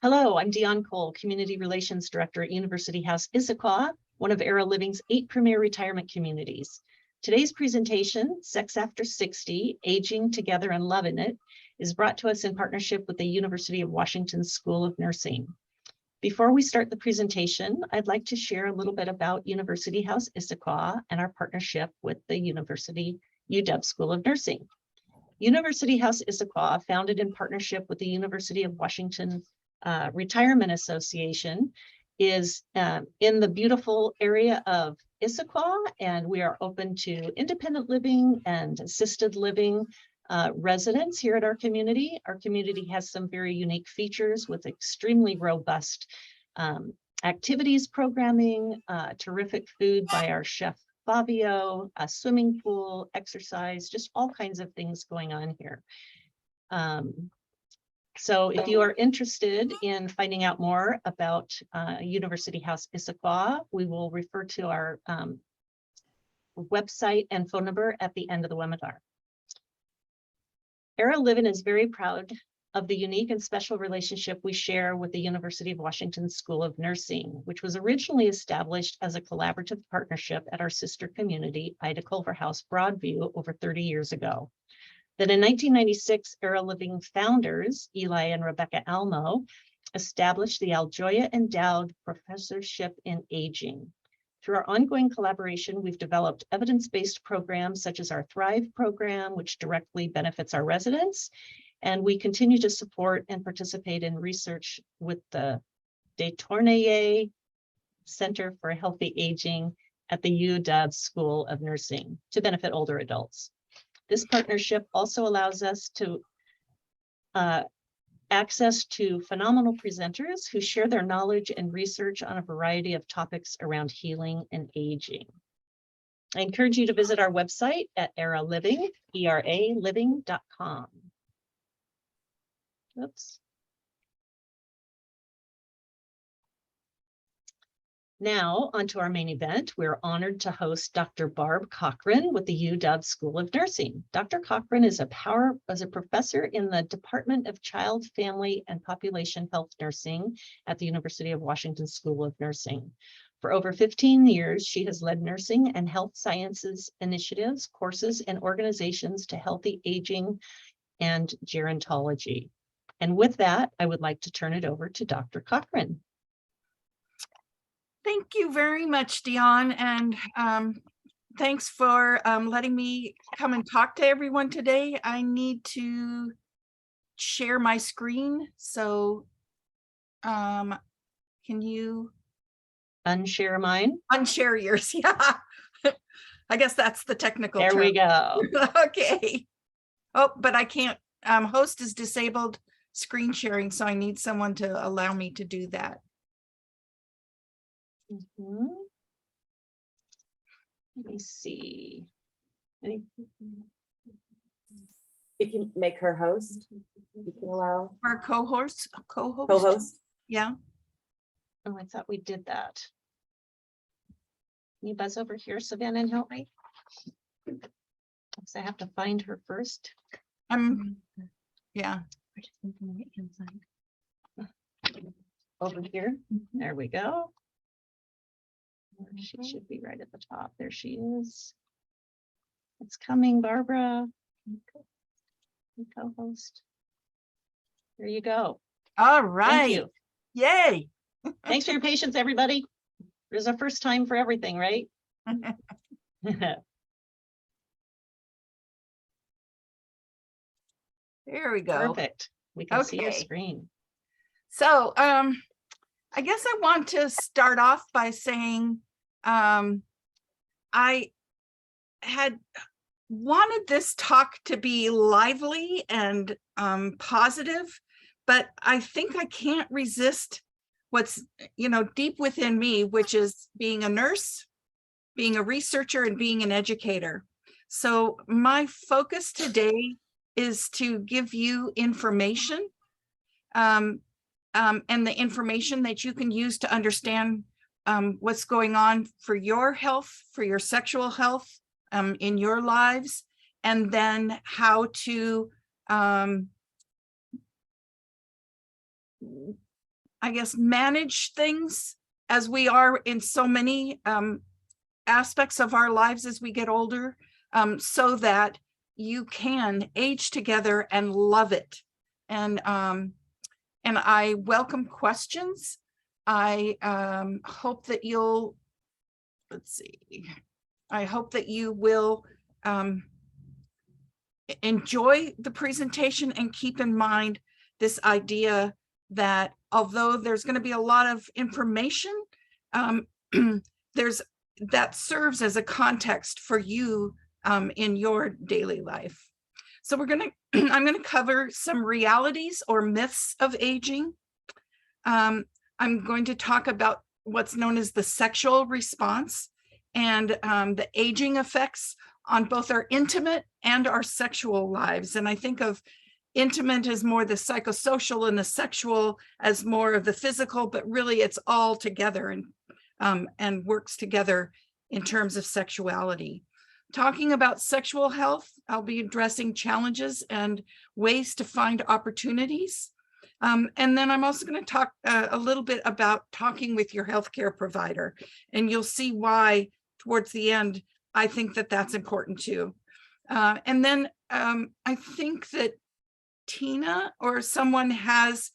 Hello, I'm Dion Cole, Community Relations Director at University House Issaquah, one of Era Living's 8 premier retirement communities. Today's presentation, Sex After 60, Aging Together and Loving It, is brought to us in partnership with the University of Washington School of Nursing. Before we start the presentation, I'd like to share a little bit about University House Issaquah and our partnership with the University UW School of Nursing. University House Issaquah, founded in partnership with the University of Washington Retirement Association, is in the beautiful area of Issaquah, and we are open to independent living and assisted living residents here at our community. Our community has some very unique features with extremely robust activities programming, terrific food by our chef Fabio, a swimming pool, exercise, just all kinds of things going on here. So if you are interested in finding out more about University House Issaquah, we will refer to our website and phone number at the end of the webinar. Era Living is very proud of the unique and special relationship we share with the University of Washington School of Nursing, which was originally established as a collaborative partnership at our sister community, Ida Culver House Broadview, over 30 years ago. Then in 1996, Era Living founders, Eli and Rebecca Almo, established the Aljoya Endowed Professorship in Aging. Through our ongoing collaboration, we've developed evidence-based programs such as our Thrive program, which directly benefits our residents. And we continue to support and participate in research with the De Tournayé Center for Healthy Aging at the UW School of Nursing to benefit older adults. This partnership also allows us to access to phenomenal presenters who share their knowledge and research on a variety of topics around healing and aging. I encourage you to visit our website at eraliving, ERALiving.com. Oops. Now, onto our main event. We're honored to host Dr. Barb Cochran with the UW School of Nursing. Dr. Cochran is a professor in the Department of Child, Family, and Population Health Nursing at the University of Washington School of Nursing. For over 15 years, she has led nursing and health sciences initiatives, courses, and organizations to healthy aging and gerontology. And with that, I would like to turn it over to Dr. Cochran. Thank you very much, Dion, and thanks for letting me come and talk to everyone today. I need to share my screen, so can you unshare mine? Unshare yours, yeah. I guess that's the technical term. There we go. Okay. Oh, but I can't, host is disabled screen sharing, so I need someone to allow me to do that. Mm-hmm. Let me see. You can make her host. You can allow our co-host. Yeah. Oh, I thought we did that. Can you buzz over here, Savannah, and help me? Because I have to find her first. Yeah. Over here. There we go. She should be right at the top. There she is. It's coming, Barbara. Co-host. There you go. All right. Thank you. Yay. Thanks for your patience, everybody. There's a first time for everything, right? There we go. Perfect. We can see your screen. So I guess I want to start off by saying I had wanted this talk to be lively and positive, but I think I can't resist what's, deep within me, which is being a nurse, being a researcher, and being an educator. So my focus today is to give you information and the information that you can use to understand what's going on for your health, for your sexual health in your lives, and then how to I guess, manage things as we are in so many aspects of our lives as we get older, so that you can age together and love it. And I welcome questions. I hope that you'll, let's see, I hope that you will enjoy the presentation and keep in mind this idea that although there's going to be a lot of information, that serves as a context for you in your daily life. So I'm going to cover some realities or myths of aging. I'm going to talk about what's known as the sexual response and the aging effects on both our intimate and our sexual lives. And I think of intimate as more the psychosocial and the sexual as more of the physical, but really it's all together and works together in terms of sexuality. Talking about sexual health, I'll be addressing challenges and ways to find opportunities. And then I'm also going to talk a little bit about talking with your healthcare provider, and you'll see why towards the end I think that that's important too. And then I think that Tina or someone has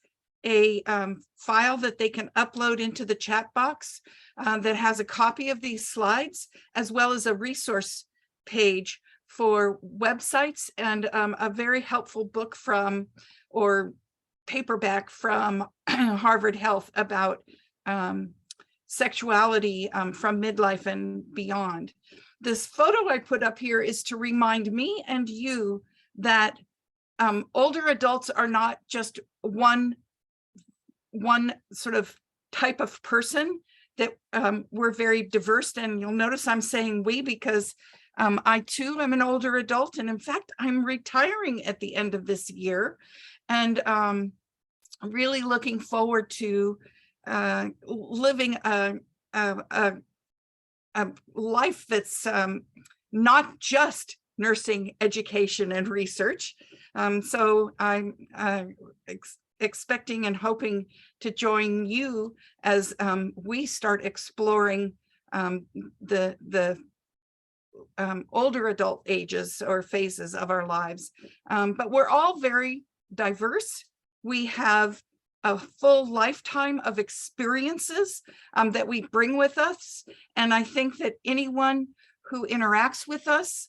a file that they can upload into the chat box that has a copy of these slides, as well as a resource page for websites and a very helpful book from, or paperback from Harvard Health about sexuality from midlife and beyond. This photo I put up here is to remind me and you that older adults are not just one sort of type of person, that we're very diverse. And you'll notice I'm saying we because I too am an older adult. And in fact, I'm retiring at the end of this year. And I'm really looking forward to living a life that's not just nursing education and research. So I'm expecting and hoping to join you as we start exploring the older adult ages or phases of our lives. But we're all very diverse. We have a full lifetime of experiences that we bring with us. And I think that anyone who interacts with us,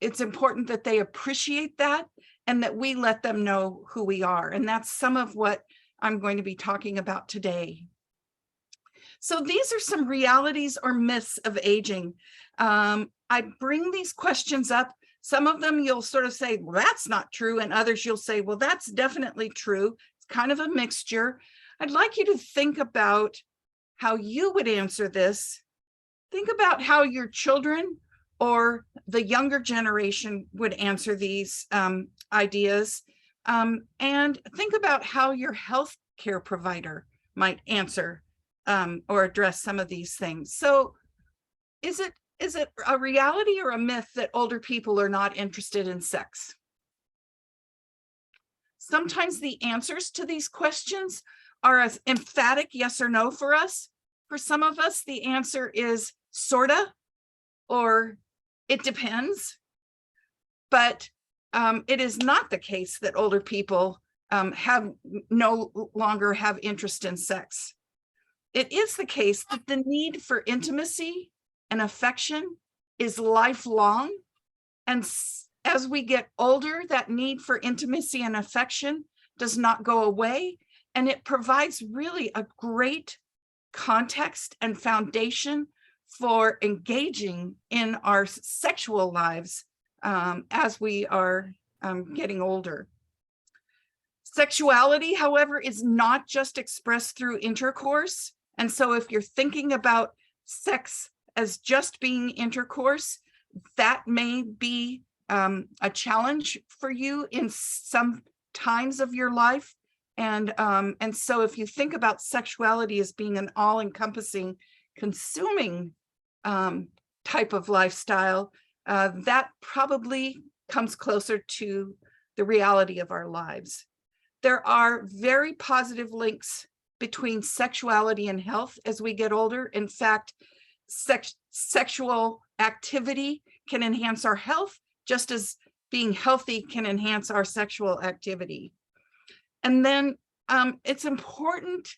it's important that they appreciate that and that we let them know who we are. And that's some of what I'm going to be talking about today. So these are some realities or myths of aging. I bring these questions up. Some of them you'll sort of say, well, that's not true. And others you'll say, well, that's definitely true. It's kind of a mixture. I'd like you to think about how you would answer this. Think about how your children or the younger generation would answer these ideas. And think about how your healthcare provider might answer or address some of these things. So is it a reality or a myth that older people are not interested in sex? Sometimes the answers to these questions are as emphatic yes or no for us. For some of us, the answer is sorta, or it depends. But it is not the case that older people no longer have interest in sex. It is the case that the need for intimacy and affection is lifelong. And as we get older, that need for intimacy and affection does not go away. And it provides really a great context and foundation for engaging in our sexual lives as we are getting older. Sexuality, however, is not just expressed through intercourse. And so if you're thinking about sex as just being intercourse, that may be a challenge for you in some times of your life. And so if you think about sexuality as being an all-encompassing, consuming type of lifestyle, that probably comes closer to the reality of our lives. there are very positive links between sexuality and health as we get older. In fact, sexual activity can enhance our health, just as being healthy can enhance our sexual activity. And then it's important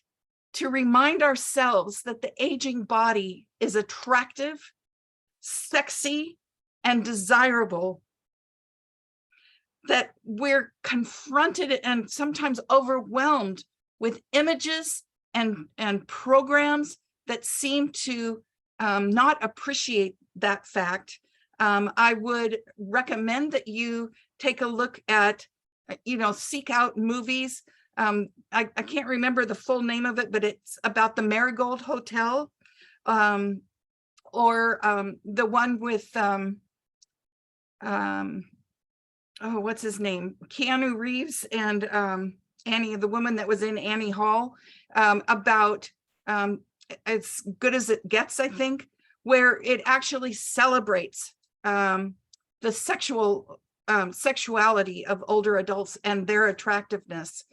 to remind ourselves that the aging body is attractive, sexy, and desirable, that we're confronted and sometimes overwhelmed with images and programs that seem to not appreciate that fact. I would recommend that you take a look at, seek out movies. I can't remember the full name of it, but it's about the Marigold Hotel, or the one with, what's his name? Keanu Reeves and Annie, the woman that was in Annie Hall, about As Good as It Gets, I think, where it actually celebrates the sexuality of older adults and their attractiveness.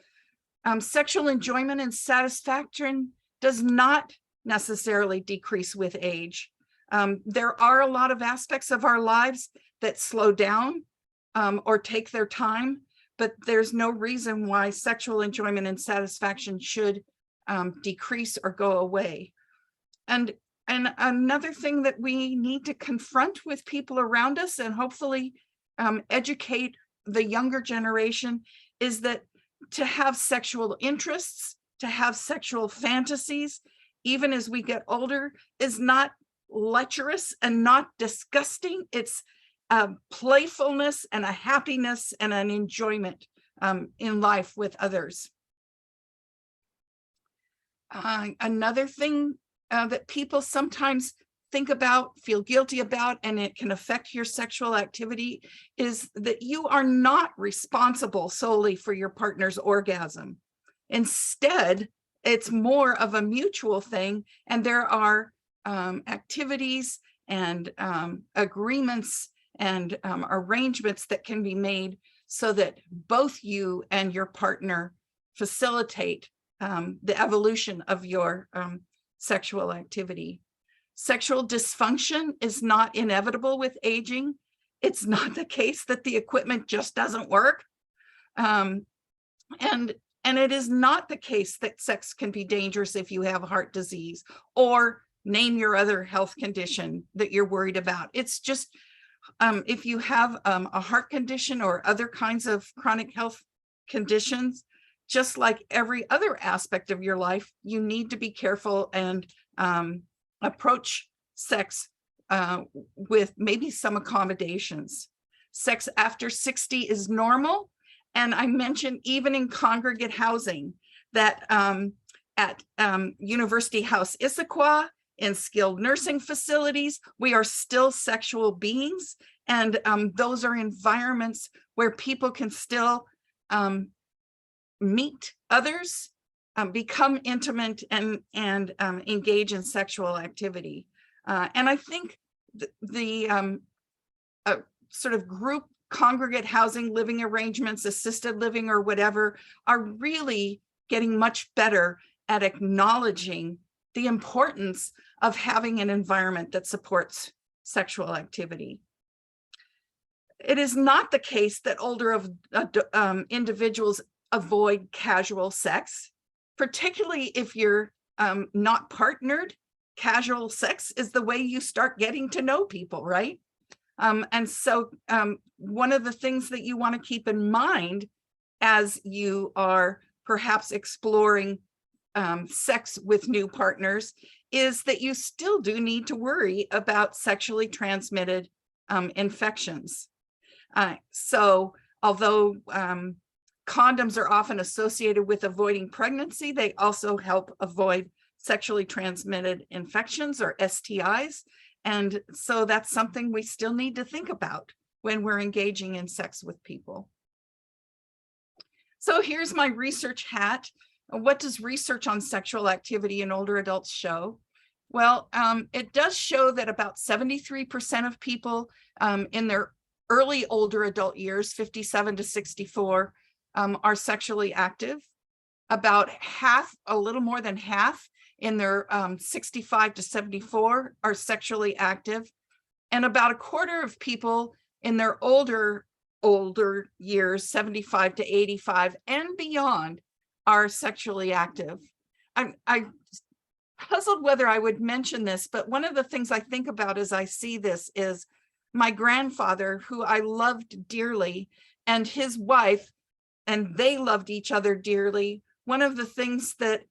Sexual enjoyment and satisfaction does not necessarily decrease with age. There are a lot of aspects of our lives that slow down or take their time, but there's no reason why sexual enjoyment and satisfaction should decrease or go away. And another thing that we need to confront with people around us and hopefully educate the younger generation is that to have sexual interests, to have sexual fantasies, even as we get older, is not lecherous and not disgusting. It's playfulness and a happiness and an enjoyment in life with others. Another thing that people sometimes think about, feel guilty about, and it can affect your sexual activity, is that you are not responsible solely for your partner's orgasm. Instead, it's more of a mutual thing, and there are activities and agreements and arrangements that can be made so that both you and your partner facilitate the evolution of your sexual activity. Sexual dysfunction is not inevitable with aging. It's not the case that the equipment just doesn't work. And it is not the case that sex can be dangerous if you have heart disease or name your other health condition that you're worried about. It's just if you have a heart condition or other kinds of chronic health conditions, just like every other aspect of your life, you need to be careful and approach sex with maybe some accommodations. Sex after 60 is normal. And I mentioned even in congregate housing that at University House Issaquah, in skilled nursing facilities, we are still sexual beings. And those are environments where people can still meet others, become intimate and engage in sexual activity. And I think the sort of group congregate housing, living arrangements, assisted living or whatever, are really getting much better at acknowledging the importance of having an environment that supports sexual activity. It is not the case that older individuals avoid casual sex, particularly if you're not partnered. Casual sex is the way you start getting to know people, right? And so one of the things that you want to keep in mind as you are perhaps exploring sex with new partners is that you still do need to worry about sexually transmitted infections. So although condoms are often associated with avoiding pregnancy, they also help avoid sexually transmitted infections or STIs. And so that's something we still need to think about when we're engaging in sex with people. So here's my research hat. What does research on sexual activity in older adults show? Well, it does show that about 73% of people in their early older adult years, 57 to 64, are sexually active. About half, a little more than half in their 65 to 74 are sexually active. And about a quarter of people in their older years, 75 to 85 and beyond, are sexually active. I puzzled whether I would mention this, but one of the things I think about as I see this is my grandfather, who I loved dearly, and his wife, and they loved each other dearly. One of the things that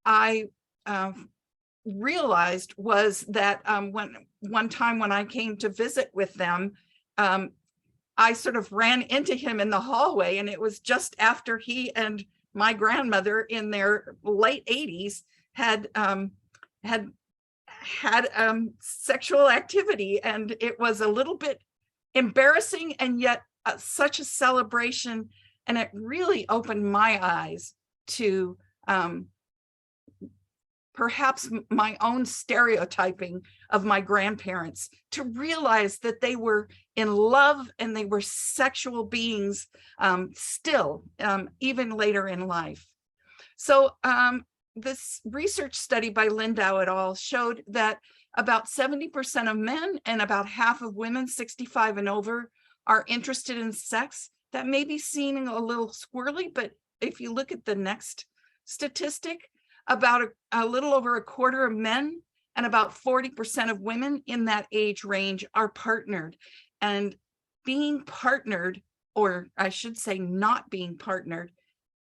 I realized was that one time when I came to visit with them, I sort of ran into him in the hallway, and it was just after he and my grandmother in their late 80s had sexual activity, and it was a little bit embarrassing and yet such a celebration, and it really opened my eyes to perhaps my own stereotyping of my grandparents, to realize that they were in love and they were sexual beings still, even later in life. So this research study by Lindau et al. Showed that about 70% of men and about half of women 65 and over are interested in sex. That may be seeming a little squirrely, but if you look at the next statistic, about a little over a quarter of men and about 40% of women in that age range are partnered. And being partnered, or I should say not being partnered,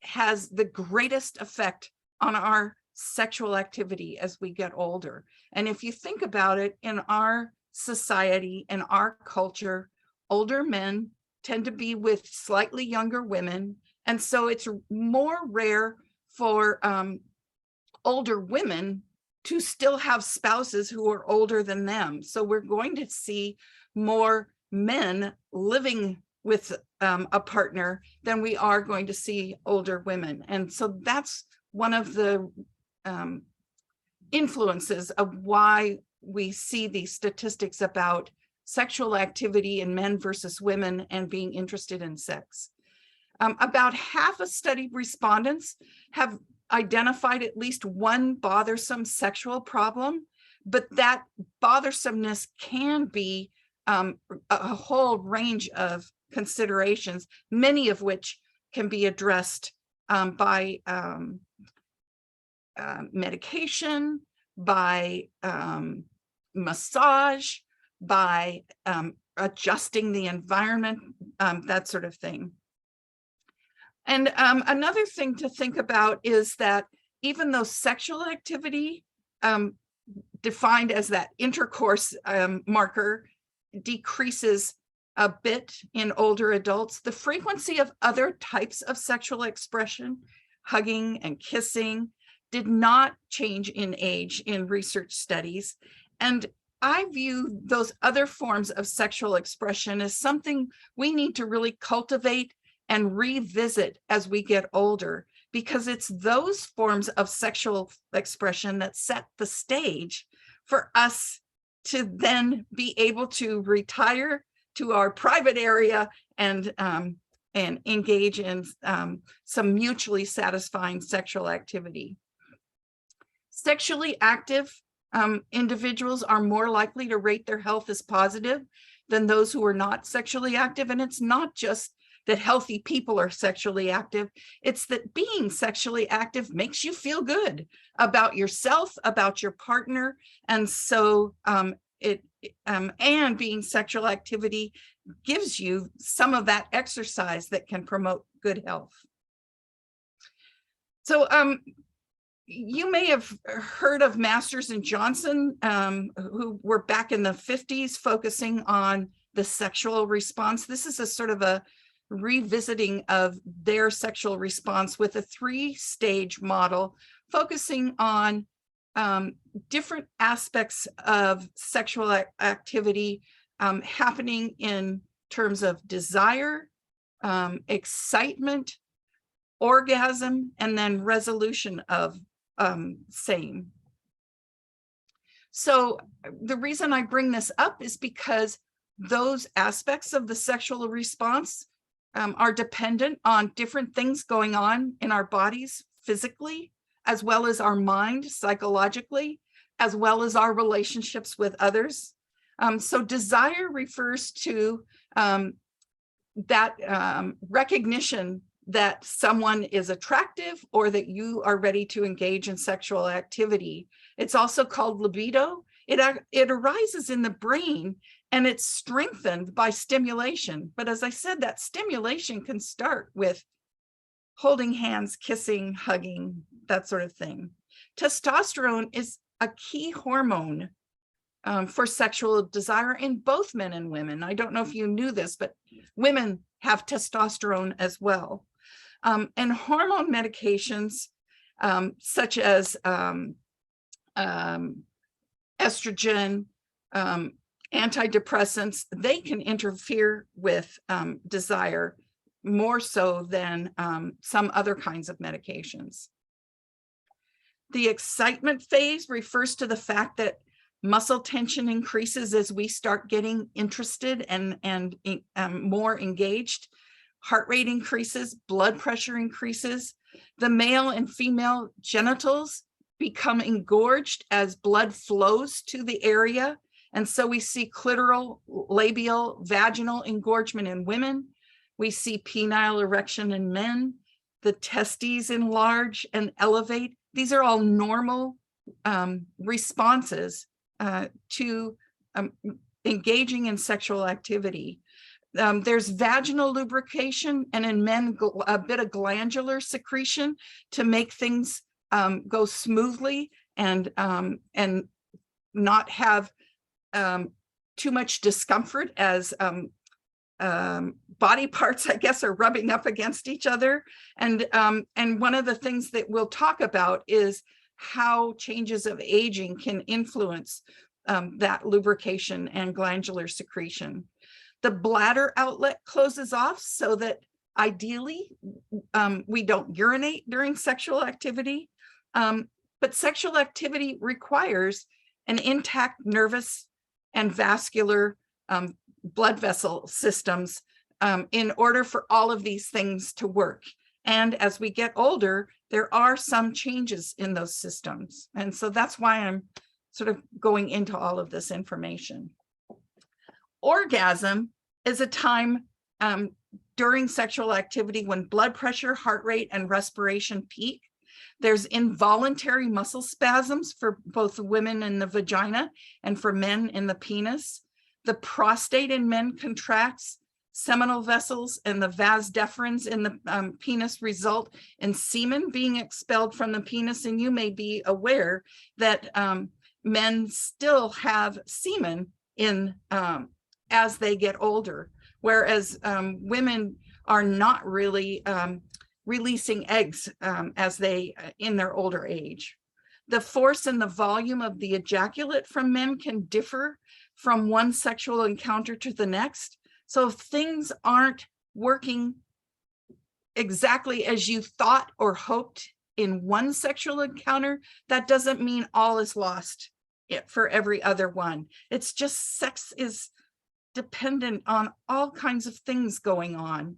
has the greatest effect on our sexual activity as we get older. And if you think about it, in our society, in our culture, older men tend to be with slightly younger women. And so it's more rare for older women to still have spouses who are older than them. So we're going to see more men living with a partner than we are going to see older women. And so that's one of the influences of why we see these statistics about sexual activity in men versus women and being interested in sex. About half of studied respondents have identified at least one bothersome sexual problem, but that bothersomeness can be a whole range of considerations, many of which can be addressed by medication, by massage, by adjusting the environment, that sort of thing. And another thing to think about is that even though sexual activity, defined as that intercourse marker, decreases a bit in older adults, the frequency of other types of sexual expression, hugging and kissing, did not change in age in research studies. And I view those other forms of sexual expression as something we need to really cultivate and revisit as we get older, because it's those forms of sexual expression that set the stage for us to then be able to retire to our private area and engage in some mutually satisfying sexual activity. Sexually active individuals are more likely to rate their health as positive than those who are not sexually active. And it's not just that healthy people are sexually active, it's that being sexually active makes you feel good about yourself, about your partner. And so and being sexual activity gives you some of that exercise that can promote good health. So you may have heard of Masters and Johnson, who were back in the 50s focusing on the sexual response. This is a sort of a revisiting of their sexual response with a 3-stage model focusing on different aspects of sexual activity happening in terms of desire, excitement, orgasm, and then resolution of same. So the reason I bring this up is because those aspects of the sexual response are dependent on different things going on in our bodies physically, as well as our mind psychologically, as well as our relationships with others. So desire refers to that recognition that someone is attractive or that you are ready to engage in sexual activity. It's also called libido. It arises in the brain and it's strengthened by stimulation. But as I said, that stimulation can start with holding hands, kissing, hugging, that sort of thing. Testosterone is a key hormone for sexual desire in both men and women. I don't know if you knew this, but women have testosterone as well. And hormone medications, such as estrogen, antidepressants, they can interfere with desire more so than some other kinds of medications. The excitement phase refers to the fact that muscle tension increases as we start getting interested and more engaged. Heart rate increases, blood pressure increases. The male and female genitals become engorged as blood flows to the area. And so we see clitoral, labial, vaginal engorgement in women. We see penile erection in men. The testes enlarge and elevate. These are all normal responses to engaging in sexual activity. There's vaginal lubrication, and in men, a bit of glandular secretion to make things go smoothly and not have too much discomfort as body parts, I guess, are rubbing up against each other. And one of the things that we'll talk about is how changes of aging can influence that lubrication and glandular secretion. The bladder outlet closes off so that ideally we don't urinate during sexual activity. But sexual activity requires an intact nervous and vascular blood vessel systems in order for all of these things to work. And as we get older, there are some changes in those systems. And so that's why I'm sort of going into all of this information. Orgasm is a time during sexual activity when blood pressure, heart rate, and respiration peak. There's involuntary muscle spasms for both women in the vagina and for men in the penis. The prostate in men contracts, seminal vessels and the vas deferens in the penis result in semen being expelled from the penis. And you may be aware that men still have semen in as they get older, whereas women are not really releasing eggs as they in their older age. The force and the volume of the ejaculate from men can differ from one sexual encounter to the next. So if things aren't working exactly as you thought or hoped in one sexual encounter, that doesn't mean all is lost for every other one. It's just sex is dependent on all kinds of things going on.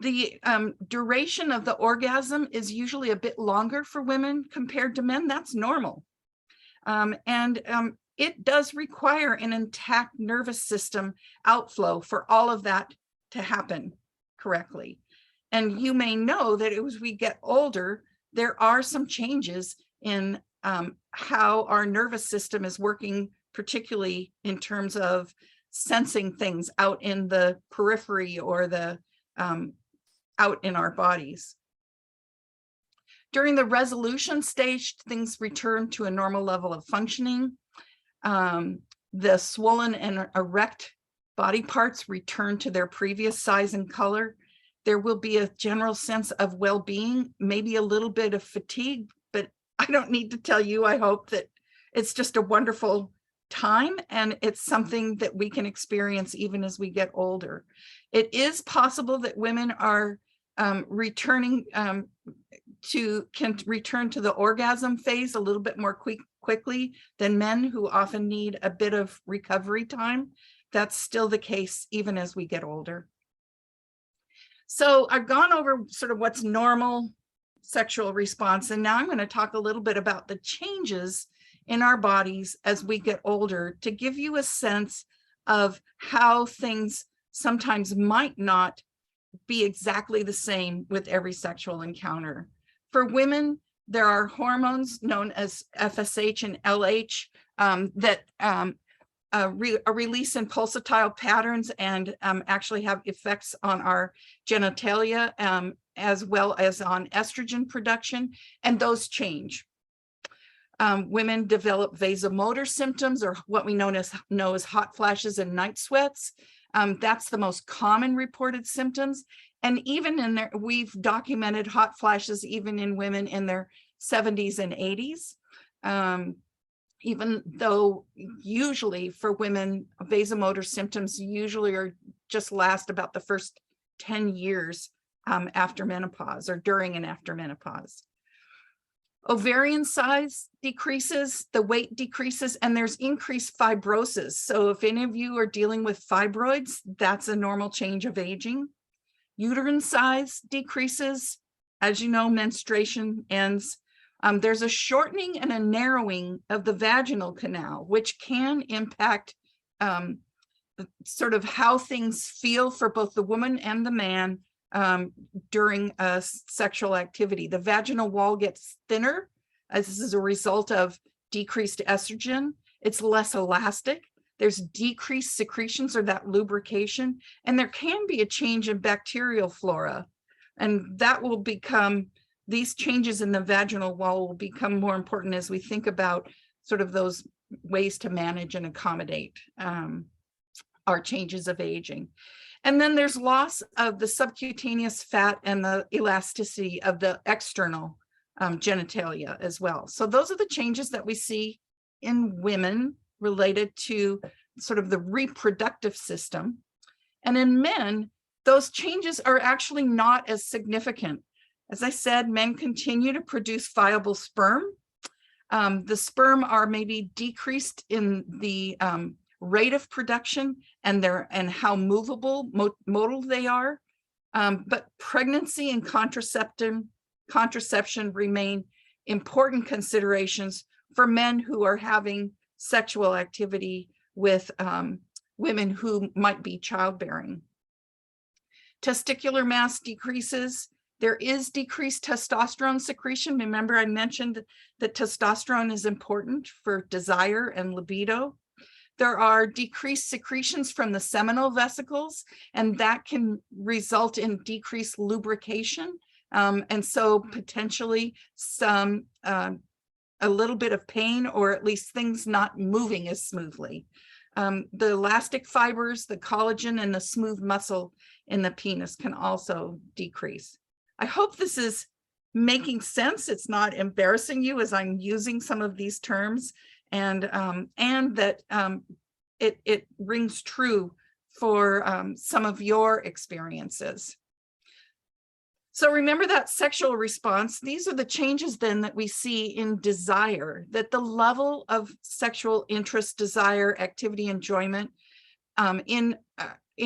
The duration of the orgasm is usually a bit longer for women compared to men. That's normal. It does require an intact nervous system outflow for all of that to happen correctly. And you may know that as we get older, there are some changes in how our nervous system is working, particularly in terms of sensing things out in the periphery or the out in our bodies. During the resolution stage, things return to a normal level of functioning. The swollen and erect body parts return to their previous size and color. There will be a general sense of well-being, maybe a little bit of fatigue, but I don't need to tell you, I hope that it's just a wonderful time and it's something that we can experience even as we get older. It is possible that women are can return to the orgasm phase a little bit more quickly than men, who often need a bit of recovery time. That's still the case even as we get older. So I've gone over sort of what's normal sexual response, and now I'm going to talk a little bit about the changes in our bodies as we get older to give you a sense of how things sometimes might not be exactly the same with every sexual encounter. For women, there are hormones known as FSH and LH that release in pulsatile patterns and actually have effects on our genitalia as well as on estrogen production, and those change. Women develop vasomotor symptoms, or what we know as hot flashes and night sweats. That's the most common reported symptoms. And even in there, we've documented hot flashes even in women in their 70s and 80s. Even though usually for women, vasomotor symptoms usually are just last about the first 10 years after menopause or during and after menopause. Ovarian size decreases, the weight decreases, and there's increased fibrosis. So if any of you are dealing with fibroids, that's a normal change of aging. Uterine size decreases. As you know, menstruation ends. There's a shortening and a narrowing of the vaginal canal, which can impact sort of how things feel for both the woman and the man during sexual activity. The vaginal wall gets thinner as this is a result of decreased estrogen. It's less elastic. There's decreased secretions or that lubrication, and there can be a change in bacterial flora, and that will become, these changes in the vaginal wall will become more important as we think about sort of those ways to manage and accommodate our changes of aging. And then there's loss of the subcutaneous fat and the elasticity of the external genitalia as well. So those are the changes that we see in women related to sort of the reproductive system. And in men, those changes are actually not as significant. As I said, men continue to produce viable sperm. The sperm are maybe decreased in the rate of production and how movable, modal they are. But pregnancy and contraception remain important considerations for men who are having sexual activity with women who might be childbearing. Testicular mass decreases. There is decreased testosterone secretion. Remember, I mentioned that testosterone is important for desire and libido. There are decreased secretions from the seminal vesicles, and that can result in decreased lubrication. And so potentially some a little bit of pain, or at least things not moving as smoothly. The elastic fibers, the collagen, and the smooth muscle in the penis can also decrease. I hope this is making sense. It's not embarrassing you as I'm using some of these terms, and that it rings true for some of your experiences. So remember that sexual response. These are the changes then that we see in desire, that the level of sexual interest, desire, activity, enjoyment in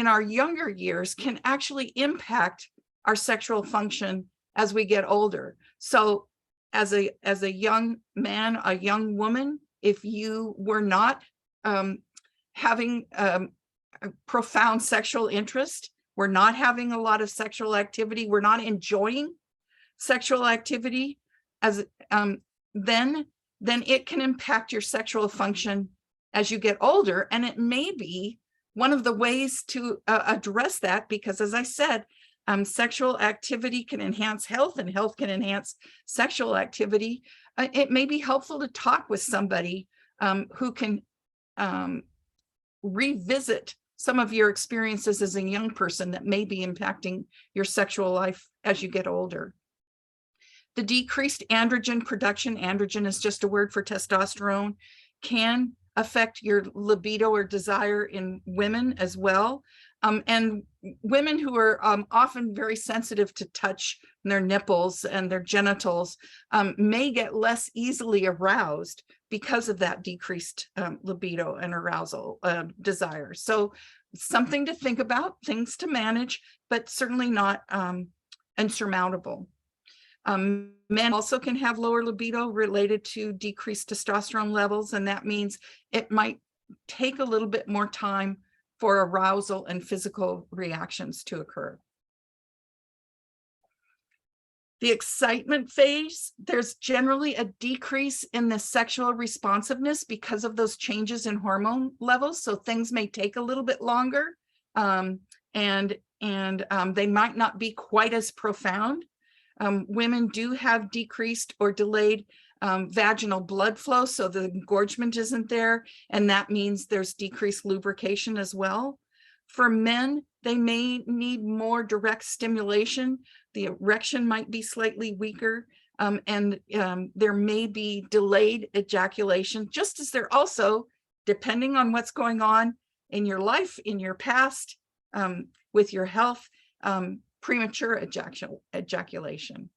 our younger years can actually impact our sexual function as we get older. So as a young man, a young woman, if you were not having a profound sexual interest, we're not having a lot of sexual activity, we're not enjoying sexual activity, as then it can impact your sexual function as you get older. And it may be one of the ways to address that, because as I said, sexual activity can enhance health, and health can enhance sexual activity. It may be helpful to talk with somebody who can revisit some of your experiences as a young person that may be impacting your sexual life as you get older. The decreased androgen production, androgen is just a word for testosterone, can affect your libido or desire in women as well. And women who are often very sensitive to touch their nipples and their genitals may get less easily aroused because of that decreased libido and arousal desire. So something to think about, things to manage, but certainly not insurmountable. Men also can have lower libido related to decreased testosterone levels, and that means it might take a little bit more time for arousal and physical reactions to occur. The excitement phase, there's generally a decrease in the sexual responsiveness because of those changes in hormone levels. So things may take a little bit longer, and they might not be quite as profound. Women do have decreased or delayed vaginal blood flow, so the engorgement isn't there, and that means there's decreased lubrication as well. For men, they may need more direct stimulation. The erection might be slightly weaker, and there may be delayed ejaculation, just as there also, depending on what's going on in your life, in your past, with your health, premature ejaculation.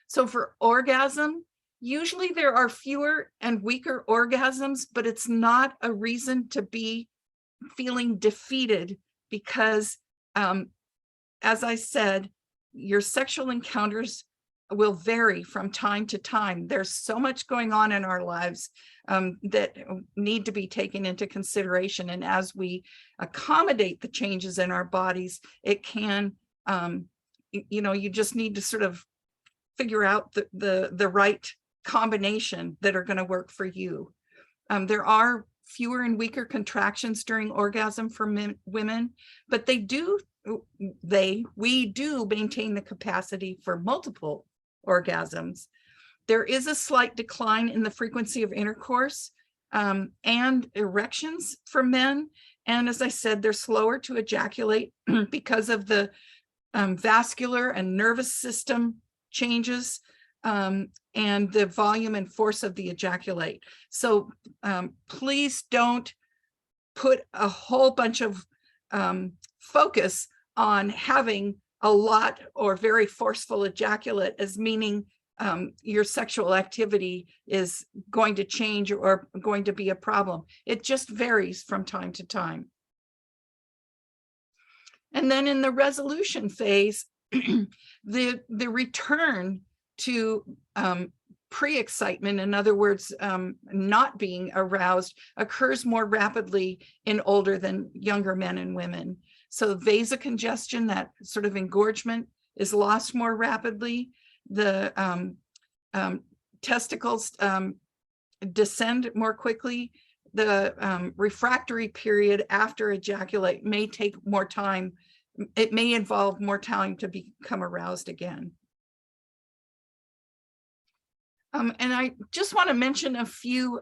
So for orgasm, usually there are fewer and weaker orgasms, but it's not a reason to be feeling defeated because, as I said, your sexual encounters will vary from time to time. There's so much going on in our lives that need to be taken into consideration. And as we accommodate the changes in our bodies, it can, you just need to sort of figure out the right combination that are going to work for you. There are fewer and weaker contractions during orgasm for women, but we do maintain the capacity for multiple orgasms. There is a slight decline in the frequency of intercourse and erections for men. And as I said, they're slower to ejaculate because of the vascular and nervous system changes and the volume and force of the ejaculate. So please don't put a whole bunch of focus on having a lot or very forceful ejaculate as meaning your sexual activity is going to change or going to be a problem. It just varies from time to time. And then in the resolution phase, the return to pre-excitement, in other words, not being aroused, occurs more rapidly in older than younger men and women. So vasocongestion, that sort of engorgement, is lost more rapidly. The testicles descend more quickly. The refractory period after ejaculate may take more time. It may involve more time to become aroused again. And I just want to mention a few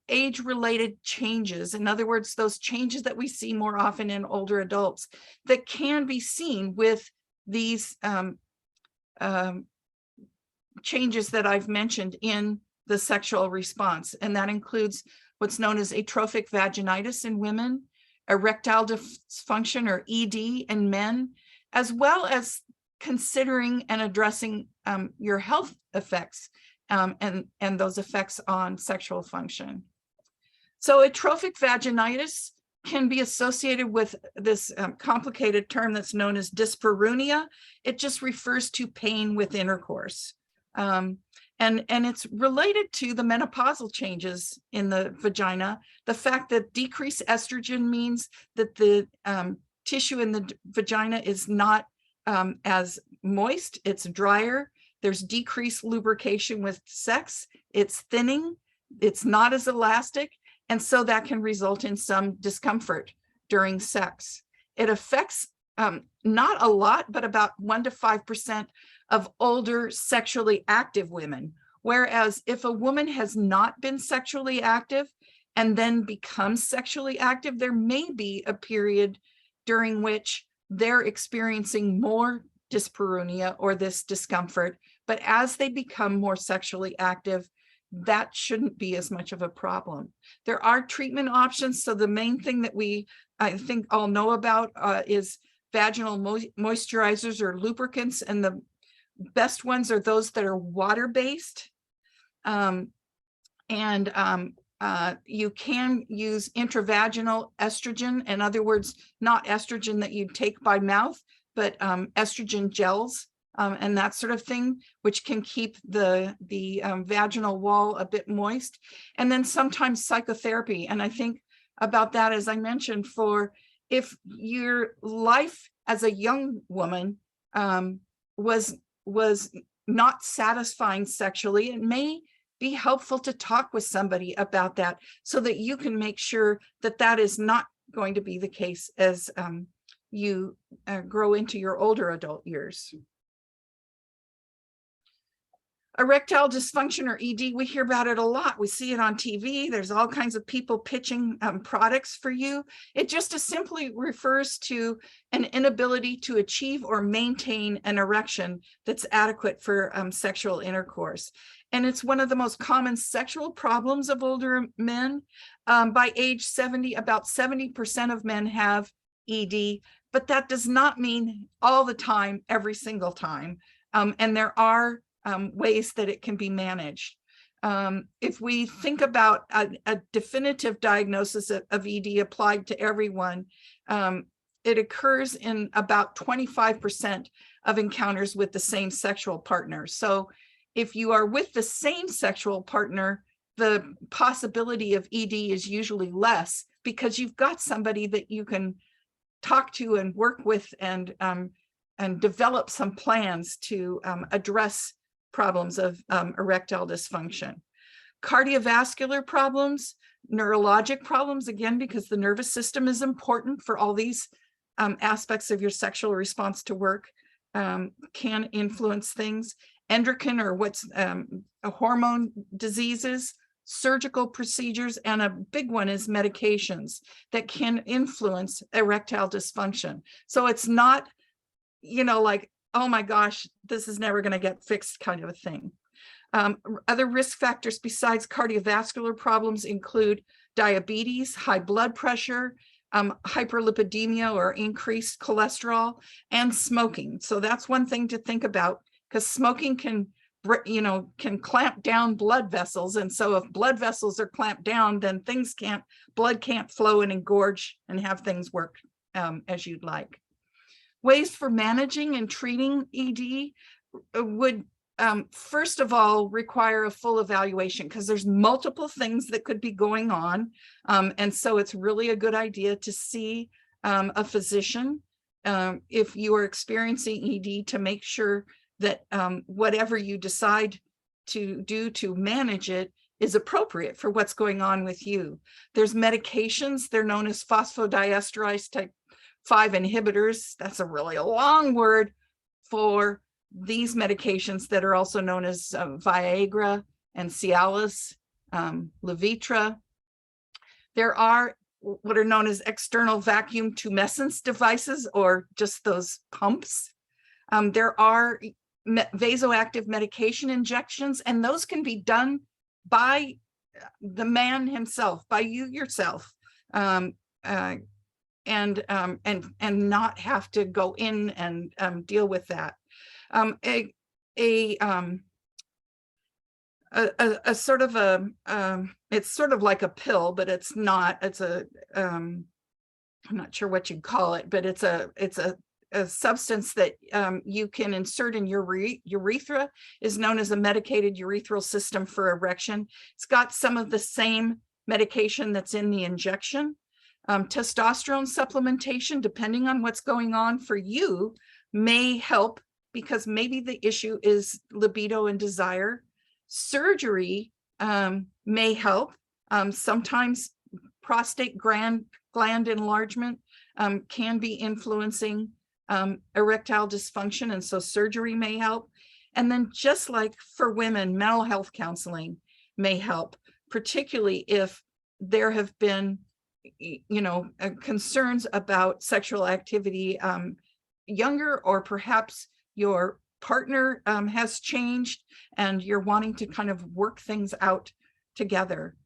age-related changes. In other words, those changes that we see more often in older adults that can be seen with these changes that I've mentioned in the sexual response. And that includes what's known as atrophic vaginitis in women, erectile dysfunction or ED in men, as well as considering and addressing your health effects and those effects on sexual function. So atrophic vaginitis can be associated with this complicated term that's known as dyspareunia. It just refers to pain with intercourse. And it's related to the menopausal changes in the vagina. The fact that decreased estrogen means that the tissue in the vagina is not as moist, it's drier. There's decreased lubrication with sex. It's thinning. It's not as elastic. And so that can result in some discomfort during sex. It affects not a lot, but about 1 to 5% of older sexually active women. Whereas if a woman has not been sexually active and then becomes sexually active, there may be a period during which they're experiencing more dyspareunia or this discomfort. But as they become more sexually active, that shouldn't be as much of a problem. There are treatment options. So the main thing that I think all know about is vaginal moisturizers or lubricants. And the best ones are those that are water-based. You can use intravaginal estrogen, in other words, not estrogen that you take by mouth, but estrogen gels and that sort of thing, which can keep the vaginal wall a bit moist. And then sometimes psychotherapy. And I think about that, as I mentioned, for if your life as a young woman was not satisfying sexually, it may be helpful to talk with somebody about that so that you can make sure that that is not going to be the case as you grow into your older adult years. Erectile dysfunction, or ED, we hear about it a lot. We see it on TV. There's all kinds of people pitching products for you. It just simply refers to an inability to achieve or maintain an erection that's adequate for sexual intercourse. And it's one of the most common sexual problems of older men. By age 70, about 70% of men have ED, but that does not mean all the time, every single time. And there are ways that it can be managed. If we think about a definitive diagnosis of ED applied to everyone, it occurs in about 25% of encounters with the same sexual partner. So if you are with the same sexual partner, the possibility of ED is usually less because you've got somebody that you can talk to and work with and develop some plans to address problems of erectile dysfunction. Cardiovascular problems, neurologic problems, again, because the nervous system is important for all these aspects of your sexual response to work, can influence things. Endocrine, or what's hormone diseases, surgical procedures, and a big one is medications that can influence erectile dysfunction. So it's not, like, oh my gosh, this is never going to get fixed kind of a thing. Other risk factors besides cardiovascular problems include diabetes, high blood pressure, hyperlipidemia or increased cholesterol, and smoking. So that's one thing to think about, because smoking can clamp down blood vessels. And so if blood vessels are clamped down, then blood can't flow and engorge and have things work as you'd like. Ways for managing and treating ED would first of all require a full evaluation, because there's multiple things that could be going on. And so it's really a good idea to see a physician if you are experiencing ED, to make sure that whatever you decide to do to manage it is appropriate for what's going on with you. There's medications, they're known as phosphodiesterase type 5 inhibitors. That's a really long word for these medications that are also known as Viagra and Cialis, Levitra. There are what are known as external vacuum tumescence devices, or just those pumps. There are vasoactive medication injections, and those can be done by the man himself, by you yourself, and not have to go in and deal with that. It's sort of like a pill, but it's not. It's I'm not sure what you'd call it, but it's a substance that you can insert in your urethra, is known as a medicated urethral system for erection. It's got some of the same medication that's in the injection. Testosterone supplementation, depending on what's going on for you, may help, because maybe the issue is libido and desire. Surgery may help. Sometimes prostate gland enlargement can be influencing erectile dysfunction, and so surgery may help. And then, just like for women, mental health counseling may help, particularly if there have been concerns about sexual activity younger, or perhaps your partner has changed and you're wanting to kind of work things out together.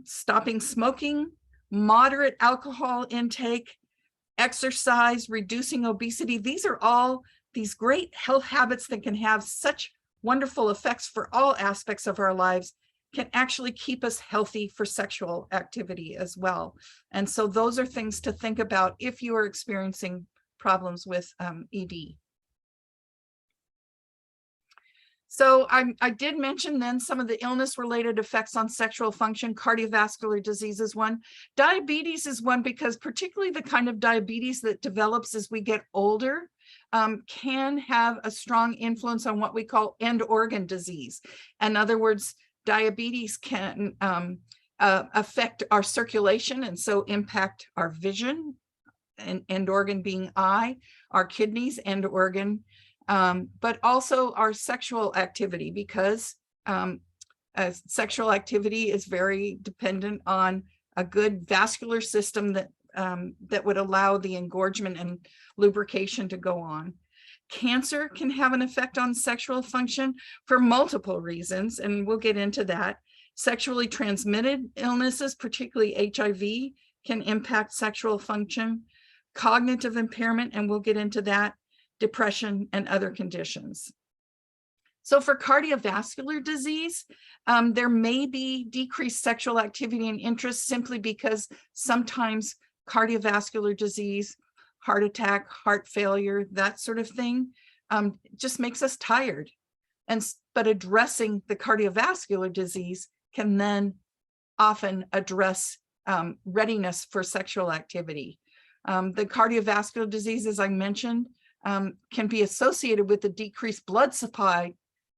Stopping smoking, moderate alcohol intake, exercise, reducing obesity. These are all these great health habits that can have such wonderful effects for all aspects of our lives, can actually keep us healthy for sexual activity as well. And so those are things to think about if you are experiencing problems with ED. So I did mention then some of the illness-related effects on sexual function. Cardiovascular disease is one. Diabetes is one, because particularly the kind of diabetes that develops as we get older can have a strong influence on what we call end organ disease. In other words, diabetes can affect our circulation and so impact our vision, and end organ being eye, our kidneys, end organ, but also our sexual activity, because sexual activity is very dependent on a good vascular system that that would allow the engorgement and lubrication to go on. Cancer can have an effect on sexual function for multiple reasons, and we'll get into that. Sexually transmitted illnesses, particularly HIV, can impact sexual function. Cognitive impairment, and we'll get into that. Depression and other conditions. So for cardiovascular disease, there may be decreased sexual activity and interest simply because sometimes cardiovascular disease, heart attack, heart failure, that sort of thing, just makes us tired. But addressing the cardiovascular disease can then often address readiness for sexual activity. The cardiovascular disease, as I mentioned, can be associated with the decreased blood supply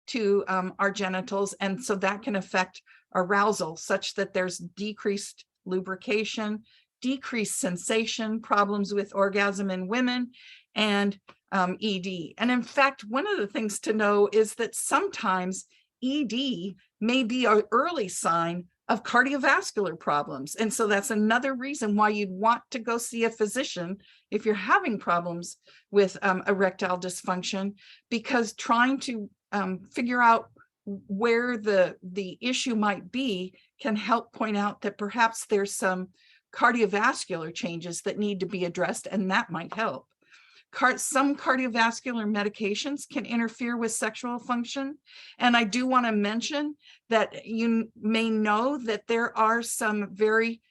to our genitals. And so that can affect arousal such that there's decreased lubrication, decreased sensation, problems with orgasm in women, and ED. And in fact, one of the things to know is that sometimes ED may be an early sign of cardiovascular problems. And so that's another reason why you'd want to go see a physician if you're having problems with erectile dysfunction, because trying to figure out where the issue might be can help point out that perhaps there's some cardiovascular changes that need to be addressed, and that might help. Some cardiovascular medications can interfere with sexual function. And I do want to mention that you may know that there are some very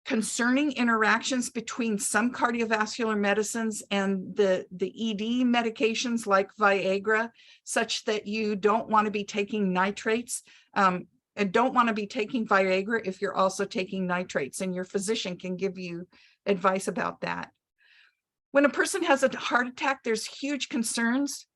concerning interactions between some cardiovascular medicines and the ED medications like Viagra, such that you don't want to be taking nitrates and don't want to be taking Viagra if you're also taking nitrates, and your physician can give you advice about that. When a person has a heart attack, there's huge concerns,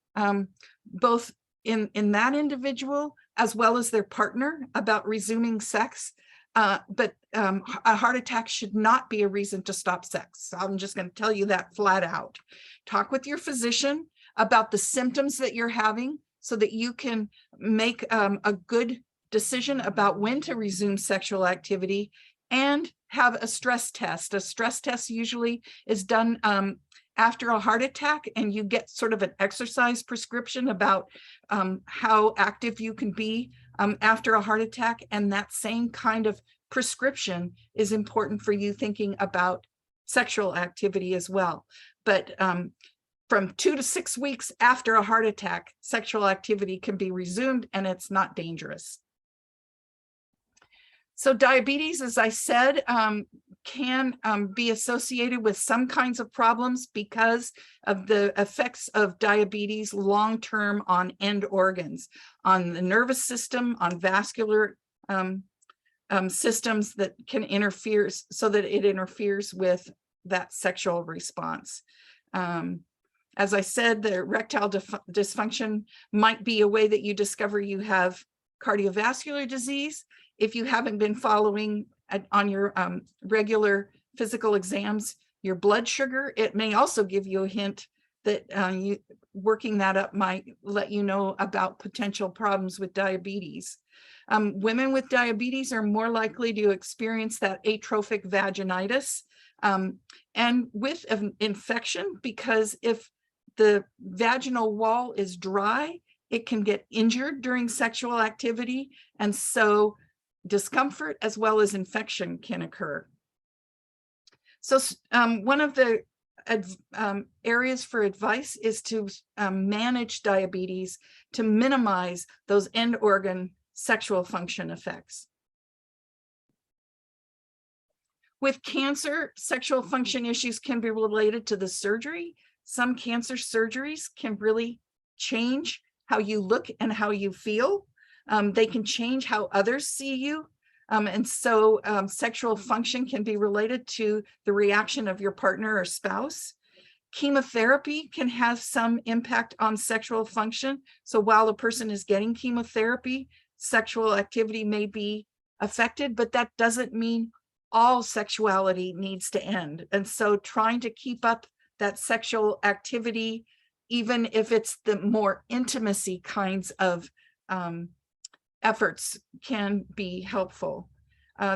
both in that individual as well as their partner, about resuming sex. But a heart attack should not be a reason to stop sex. I'm just going to tell you that flat out. Talk with your physician about the symptoms that you're having so that you can make a good decision about when to resume sexual activity, and have a stress test. A stress test usually is done after a heart attack, and you get sort of an exercise prescription about how active you can be after a heart attack. And that same kind of prescription is important for you thinking about sexual activity as well. But from 2 to 6 weeks after a heart attack, sexual activity can be resumed, and it's not dangerous. So diabetes, as I said, can be associated with some kinds of problems because of the effects of diabetes long-term on end organs, on the nervous system, on vascular systems that can interfere, so that it interferes with that sexual response. As I said, the erectile dysfunction might be a way that you discover you have cardiovascular disease. If you haven't been following on your regular physical exams your blood sugar, it may also give you a hint that working that up might let you know about potential problems with diabetes. Women with diabetes are more likely to experience that atrophic vaginitis and with an infection, because if the vaginal wall is dry, it can get injured during sexual activity, and so discomfort as well as infection can occur. So one of the areas for advice is to manage diabetes to minimize those end organ sexual function effects. With cancer, sexual function issues can be related to the surgery. Some cancer surgeries can really change how you look and how you feel. They can change how others see you. And so sexual function can be related to the reaction of your partner or spouse. Chemotherapy can have some impact on sexual function. So while a person is getting chemotherapy, sexual activity may be affected, but that doesn't mean all sexuality needs to end. And so trying to keep up that sexual activity, even if it's the more intimacy kinds of efforts, can be helpful.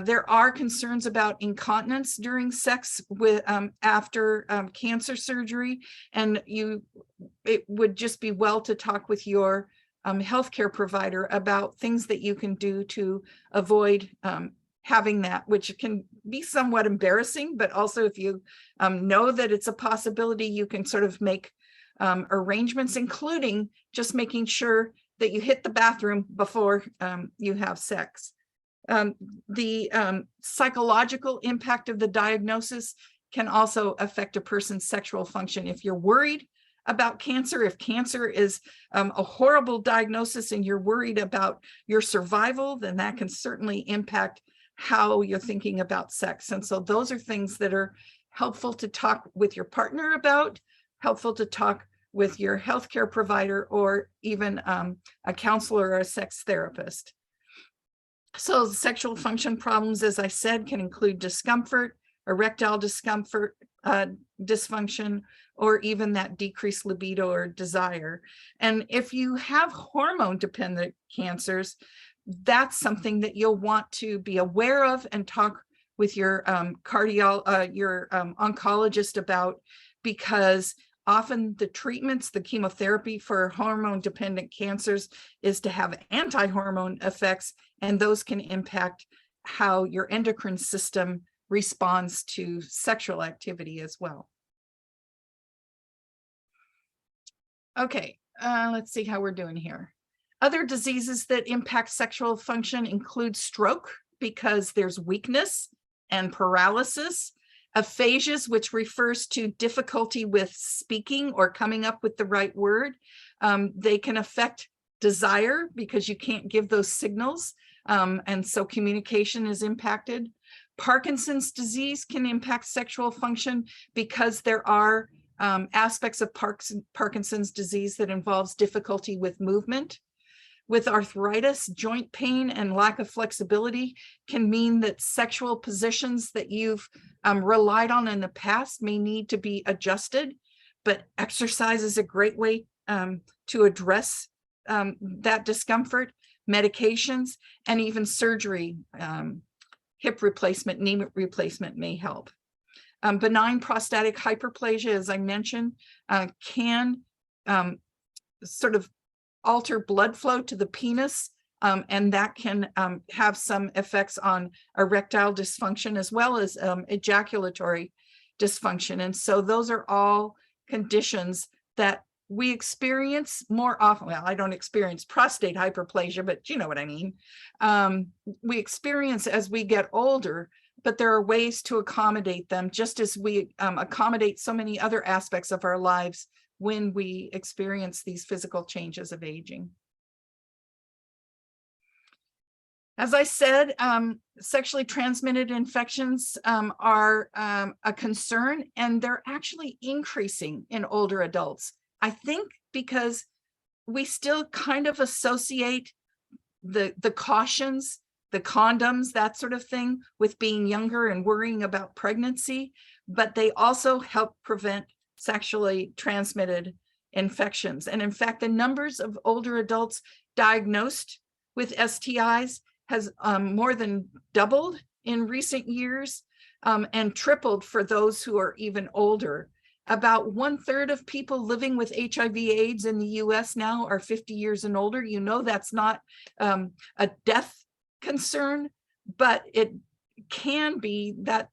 There are concerns about incontinence during sex with after cancer surgery, and it would just be well to talk with your healthcare provider about things that you can do to avoid having that, which can be somewhat embarrassing, but also if you know that it's a possibility, you can sort of make arrangements, including just making sure that you hit the bathroom before you have sex. The psychological impact of the diagnosis can also affect a person's sexual function. If you're worried about cancer, if cancer is a horrible diagnosis and you're worried about your survival, then that can certainly impact how you're thinking about sex. And so those are things that are helpful to talk with your partner about, helpful to talk with your healthcare provider, or even a counselor or a sex therapist. So sexual function problems, as I said, can include discomfort, erectile discomfort, dysfunction, or even that decreased libido or desire. And if you have hormone-dependent cancers, that's something that you'll want to be aware of and talk with your oncologist about, because often the treatments, the chemotherapy for hormone-dependent cancers is to have anti-hormone effects, and those can impact how your endocrine system responds to sexual activity as well. Okay, let's see how we're doing here. Other diseases that impact sexual function include stroke, because there's weakness and paralysis. Aphasias, which refers to difficulty with speaking or coming up with the right word. They can affect desire because you can't give those signals. And so communication is impacted. Parkinson's disease can impact sexual function because there are aspects of Parkinson's disease that involves difficulty with movement. With arthritis, joint pain and lack of flexibility can mean that sexual positions that you've relied on in the past may need to be adjusted, but exercise is a great way to address that discomfort. Medications and even surgery, hip replacement, knee replacement may help. Benign prostatic hyperplasia, as I mentioned, can sort of alter blood flow to the penis, and that can have some effects on erectile dysfunction as well as ejaculatory dysfunction. And so those are all conditions that we experience more often. Well, I don't experience prostate hyperplasia, but you know what I mean. We experience as we get older, but there are ways to accommodate them, just as we accommodate so many other aspects of our lives when we experience these physical changes of aging. As I said, sexually transmitted infections are a concern, and they're actually increasing in older adults. I think because we still kind of associate the cautions, the condoms, that sort of thing, with being younger and worrying about pregnancy, but they also help prevent sexually transmitted infections. And in fact, the numbers of older adults diagnosed with STIs has more than doubled in recent years, and tripled for those who are even older. About 1/3 of people living with HIV/AIDS in the US now are 50 years and older. You know, that's not a death concern, but it can be that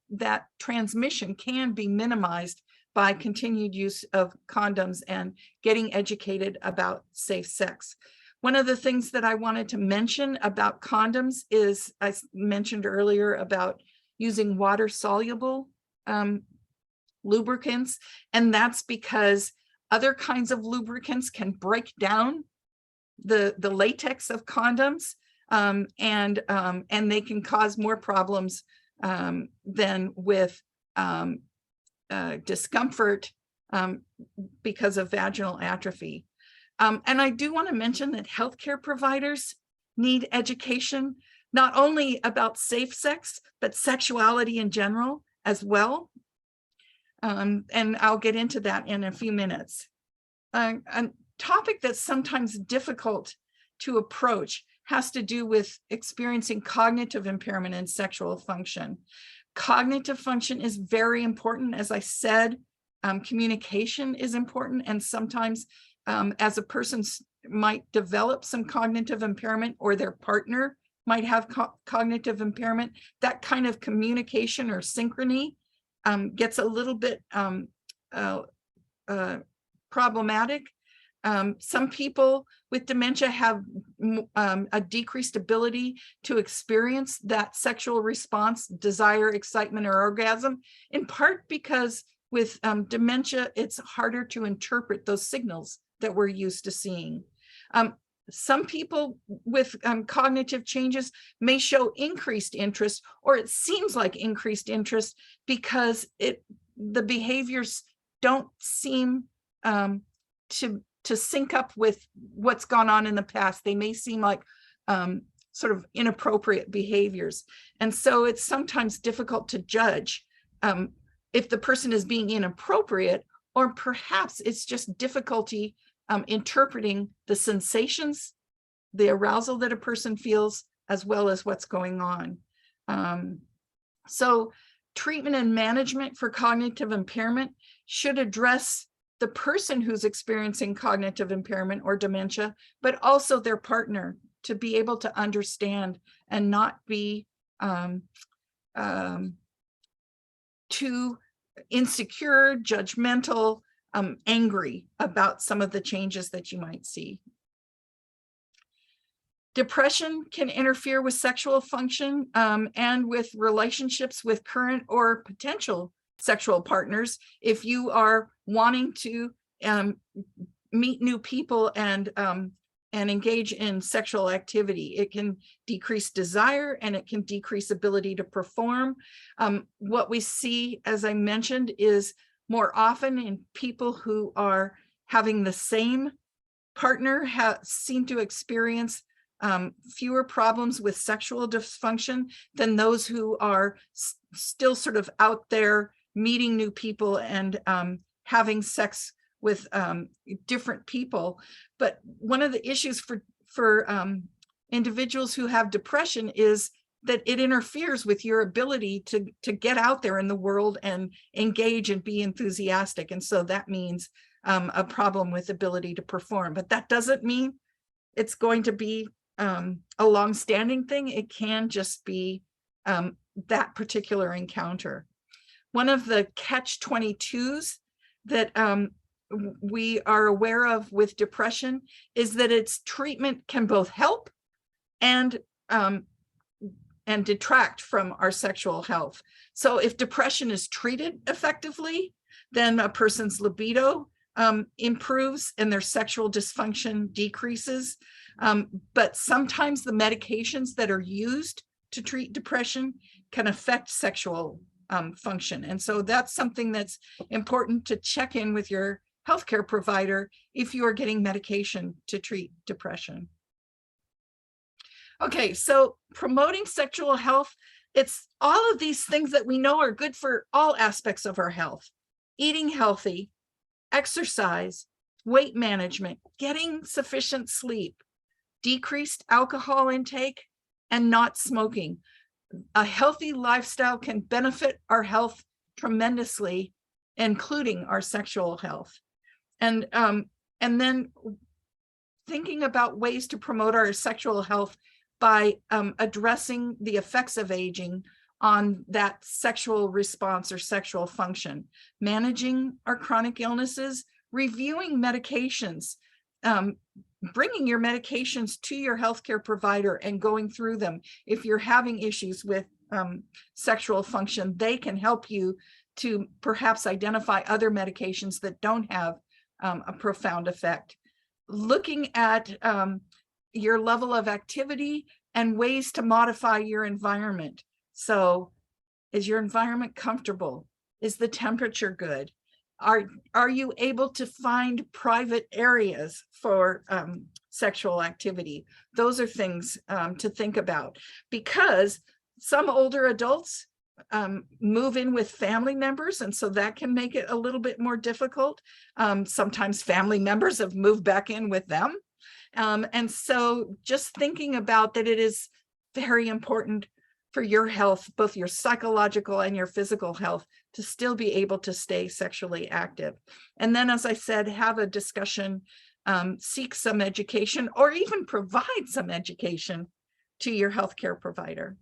transmission can be minimized by continued use of condoms and getting educated about safe sex. One of the things that I wanted to mention about condoms is, I mentioned earlier about using water-soluble lubricants, and that's because other kinds of lubricants can break down the latex of condoms, and they can cause more problems than with discomfort because of vaginal atrophy. And I do want to mention that healthcare providers need education, not only about safe sex, but sexuality in general as well. And I'll get into that in a few minutes. A topic that's sometimes difficult to approach has to do with experiencing cognitive impairment and sexual function. Cognitive function is very important. As I said, communication is important, and sometimes as a person might develop some cognitive impairment, or their partner might have cognitive impairment, that kind of communication or synchrony gets a little bit problematic. Some people with dementia have a decreased ability to experience that sexual response, desire, excitement, or orgasm, in part because with dementia, it's harder to interpret those signals that we're used to seeing. Some people with cognitive changes may show increased interest, or it seems like increased interest, because the behaviors don't seem to sync up with what's gone on in the past. They may seem like sort of inappropriate behaviors. And so it's sometimes difficult to judge if the person is being inappropriate, or perhaps it's just difficulty interpreting the sensations, the arousal that a person feels, as well as what's going on. So treatment and management for cognitive impairment should address the person who's experiencing cognitive impairment or dementia, but also their partner, to be able to understand and not be too insecure, judgmental, angry about some of the changes that you might see. Depression can interfere with sexual function and with relationships with current or potential sexual partners. If you are wanting to meet new people and engage in sexual activity, it can decrease desire, and it can decrease ability to perform. What we see, as I mentioned, is more often in people who are having the same partner seem to experience fewer problems with sexual dysfunction than those who are still sort of out there meeting new people and having sex with different people. But one of the issues for individuals who have depression is that it interferes with your ability to get out there in the world and engage and be enthusiastic. And so that means a problem with ability to perform. But that doesn't mean it's going to be a long-standing thing. It can just be that particular encounter. One of the catch-22s that we are aware of with depression is that its treatment can both help and detract from our sexual health. So if depression is treated effectively, then a person's libido improves and their sexual dysfunction decreases. But sometimes the medications that are used to treat depression can affect sexual function. And so that's something that's important to check in with your healthcare provider if you are getting medication to treat depression. Okay, so promoting sexual health, it's all of these things that we know are good for all aspects of our health: eating healthy, exercise, weight management, getting sufficient sleep, decreased alcohol intake, and not smoking. A healthy lifestyle can benefit our health tremendously, including our sexual health. And then thinking about ways to promote our sexual health by addressing the effects of aging on that sexual response or sexual function, managing our chronic illnesses, reviewing medications, bringing your medications to your healthcare provider and going through them. If you're having issues with sexual function, they can help you to perhaps identify other medications that don't have a profound effect. Looking at your level of activity and ways to modify your environment. So is your environment comfortable? Is the temperature good? Are you able to find private areas for sexual activity? Those are things to think about, because some older adults move in with family members, and so that can make it a little bit more difficult. Sometimes family members have moved back in with them. And so just thinking about that, it is very important for your health, both your psychological and your physical health, to still be able to stay sexually active. And then, as I said, have a discussion, seek some education, or even provide some education to your healthcare provider.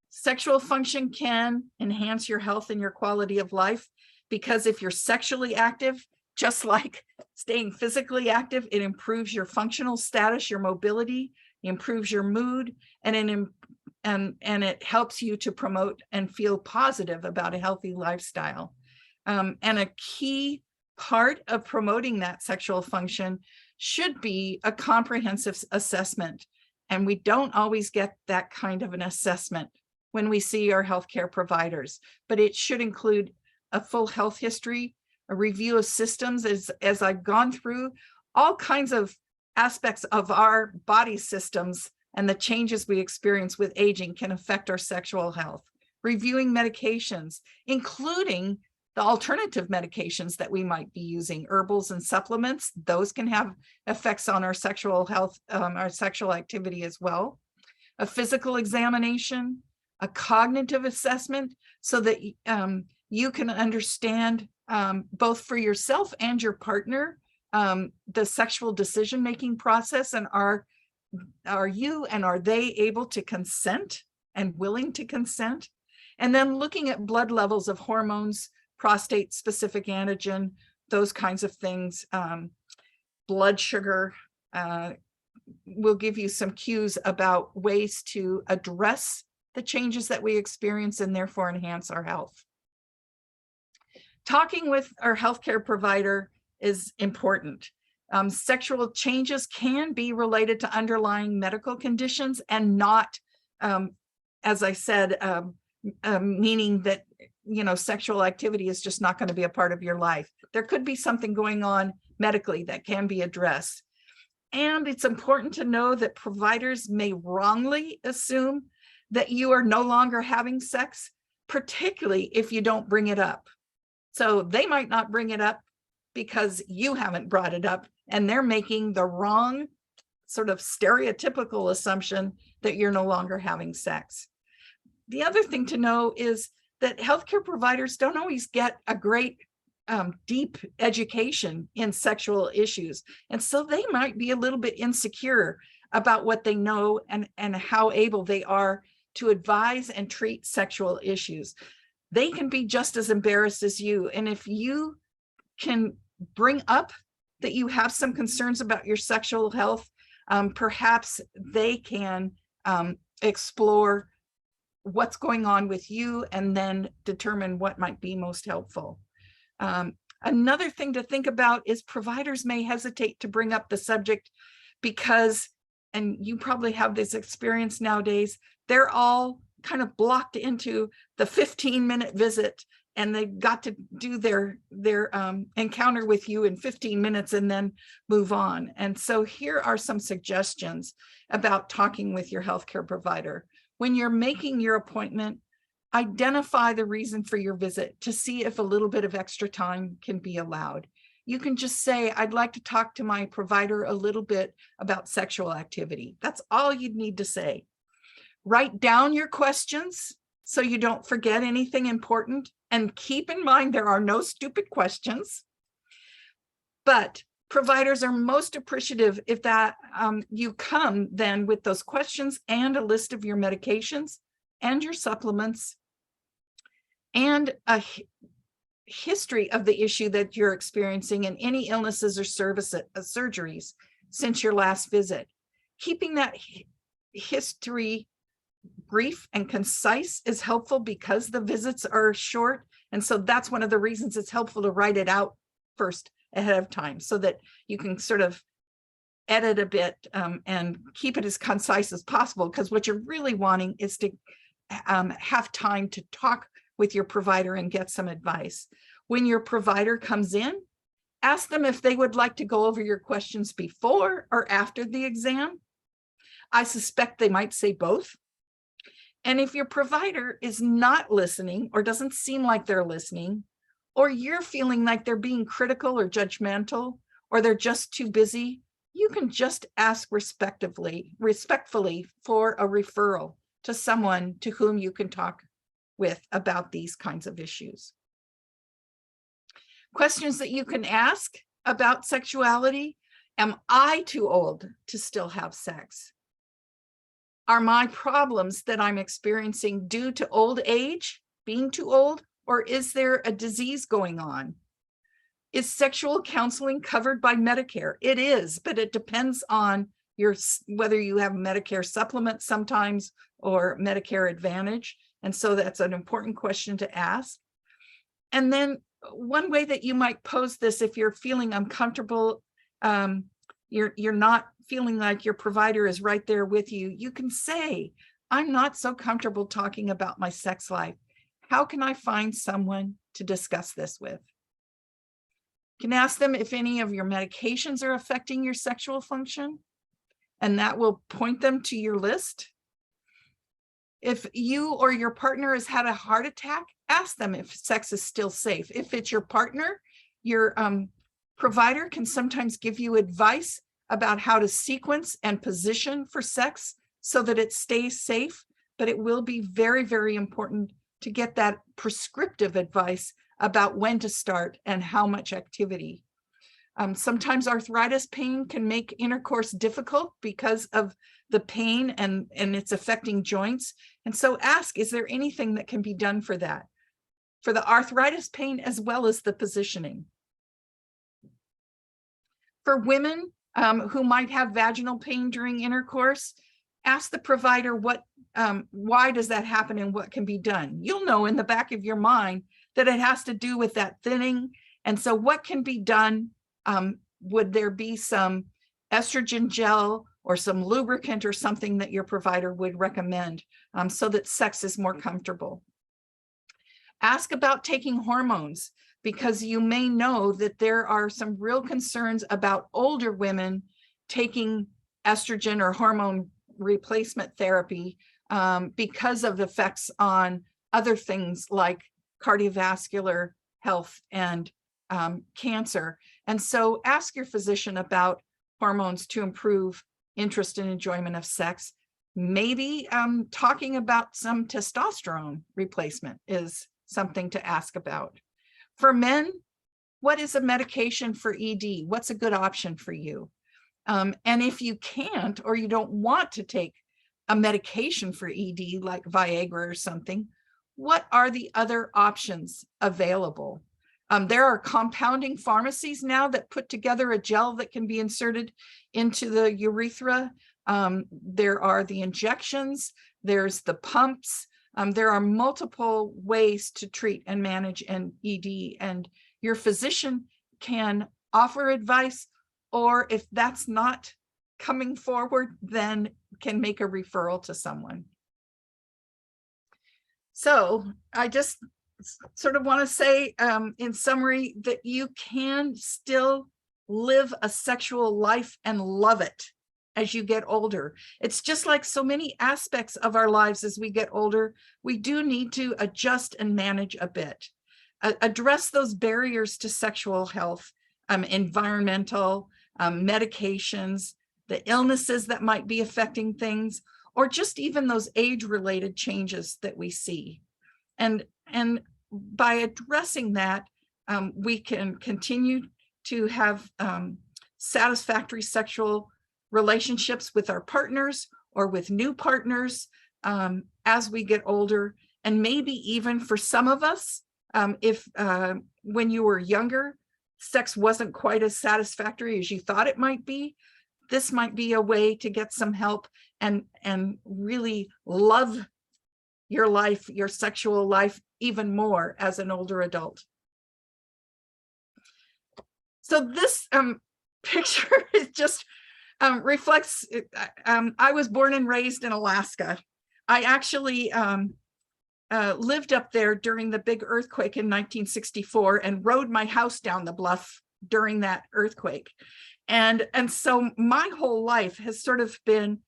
Sexual function can enhance your health and your quality of life, because if you're sexually active, just like staying physically active, it improves your functional status, your mobility, improves your mood, and it helps you to promote and feel positive about a healthy lifestyle. And a key part of promoting that sexual function should be a comprehensive assessment. And we don't always get that kind of an assessment when we see our healthcare providers, but it should include a full health history, a review of systems, as I've gone through all kinds of aspects of our body systems, and the changes we experience with aging can affect our sexual health. Reviewing medications, including the alternative medications that we might be using, herbals and supplements, those can have effects on our sexual health, our sexual activity as well. A physical examination, a cognitive assessment, so that you can understand both for yourself and your partner the sexual decision-making process, and are you and are they able to consent and willing to consent? And then looking at blood levels of hormones, prostate specific antigen, those kinds of things, blood sugar, will give you some cues about ways to address the changes that we experience and therefore enhance our health. Talking with our healthcare provider is important. Sexual changes can be related to underlying medical conditions and not, as I said, meaning that, sexual activity is just not going to be a part of your life. There could be something going on medically that can be addressed. And it's important to know that providers may wrongly assume that you are no longer having sex, particularly if you don't bring it up. So they might not bring it up because you haven't brought it up, and they're making the wrong sort of stereotypical assumption that you're no longer having sex. The other thing to know is that healthcare providers don't always get a great deep education in sexual issues. And so they might be a little bit insecure about what they know and how able they are to advise and treat sexual issues. They can be just as embarrassed as you. And if you can bring up that you have some concerns about your sexual health, perhaps they can explore what's going on with you and then determine what might be most helpful. Another thing to think about is providers may hesitate to bring up the subject because, and you probably have this experience nowadays, they're all kind of blocked into the 15-minute visit, and they've got to do their encounter with you in 15 minutes and then move on. And so here are some suggestions about talking with your healthcare provider. When you're making your appointment, identify the reason for your visit to see if a little bit of extra time can be allowed. You can just say, I'd like to talk to my provider a little bit about sexual activity. That's all you'd need to say. Write down your questions so you don't forget anything important. And keep in mind, there are no stupid questions. But providers are most appreciative if that you come then with those questions and a list of your medications and your supplements and history of the issue that you're experiencing and any illnesses or surgeries since your last visit. Keeping that history brief and concise is helpful because the visits are short. And so that's one of the reasons it's helpful to write it out first ahead of time so that you can sort of edit a bit and keep it as concise as possible, because what you're really wanting is to have time to talk with your provider and get some advice. When your provider comes in, ask them if they would like to go over your questions before or after the exam. I suspect they might say both. And if your provider is not listening or doesn't seem like they're listening, or you're feeling like they're being critical or judgmental, or they're just too busy, you can just ask respectfully for a referral to someone to whom you can talk with about these kinds of issues. Questions that you can ask about sexuality: am I too old to still have sex? Are my problems that I'm experiencing due to old age, being too old, or is there a disease going on? Is sexual counseling covered by Medicare? It is, but it depends on whether you have Medicare supplement sometimes or Medicare Advantage. And so that's an important question to ask. And then one way that you might pose this, if you're feeling uncomfortable, you're not feeling like your provider is right there with you, you can say, I'm not so comfortable talking about my sex life. How can I find someone to discuss this with? You can ask them if any of your medications are affecting your sexual function, and that will point them to your list. If you or your partner has had a heart attack, ask them if sex is still safe. If it's your partner, your provider can sometimes give you advice about how to sequence and position for sex so that it stays safe, but it will be very, very important to get that prescriptive advice about when to start and how much activity. Sometimes arthritis pain can make intercourse difficult because of the pain and it's affecting joints. And so ask, is there anything that can be done for that? For the arthritis pain as well as the positioning. For women who might have vaginal pain during intercourse, ask the provider why does that happen and what can be done. You'll know in the back of your mind that it has to do with that thinning. And so what can be done? Would there be some estrogen gel or some lubricant or something that your provider would recommend so that sex is more comfortable? Ask about taking hormones, because you may know that there are some real concerns about older women taking estrogen or hormone replacement therapy because of effects on other things like cardiovascular health and cancer. And so ask your physician about hormones to improve interest and enjoyment of sex. Maybe talking about some testosterone replacement is something to ask about. For men, what is a medication for ED? What's a good option for you? And if you can't, or you don't want to take a medication for ED like Viagra or something, what are the other options available? There are compounding pharmacies now that put together a gel that can be inserted into the urethra. There are the injections, there's the pumps. There are multiple ways to treat and manage an ED, and your physician can offer advice, or if that's not coming forward, then can make a referral to someone. So I just sort of want to say in summary that you can still live a sexual life and love it as you get older. It's just like so many aspects of our lives as we get older, we do need to adjust and manage a bit. Address those barriers to sexual health, environmental, medications, the illnesses that might be affecting things, or just even those age-related changes that we see. And by addressing that, we can continue to have satisfactory sexual relationships with our partners or with new partners as we get older. And maybe even for some of us, if when you were younger, sex wasn't quite as satisfactory as you thought it might be, this might be a way to get some help and really love your life, your sexual life, even more as an older adult. So this picture is just reflects, I was born and raised in Alaska. I actually lived up there during the big earthquake in 1964 and rode my house down the bluff during that earthquake. And so my whole life has sort of been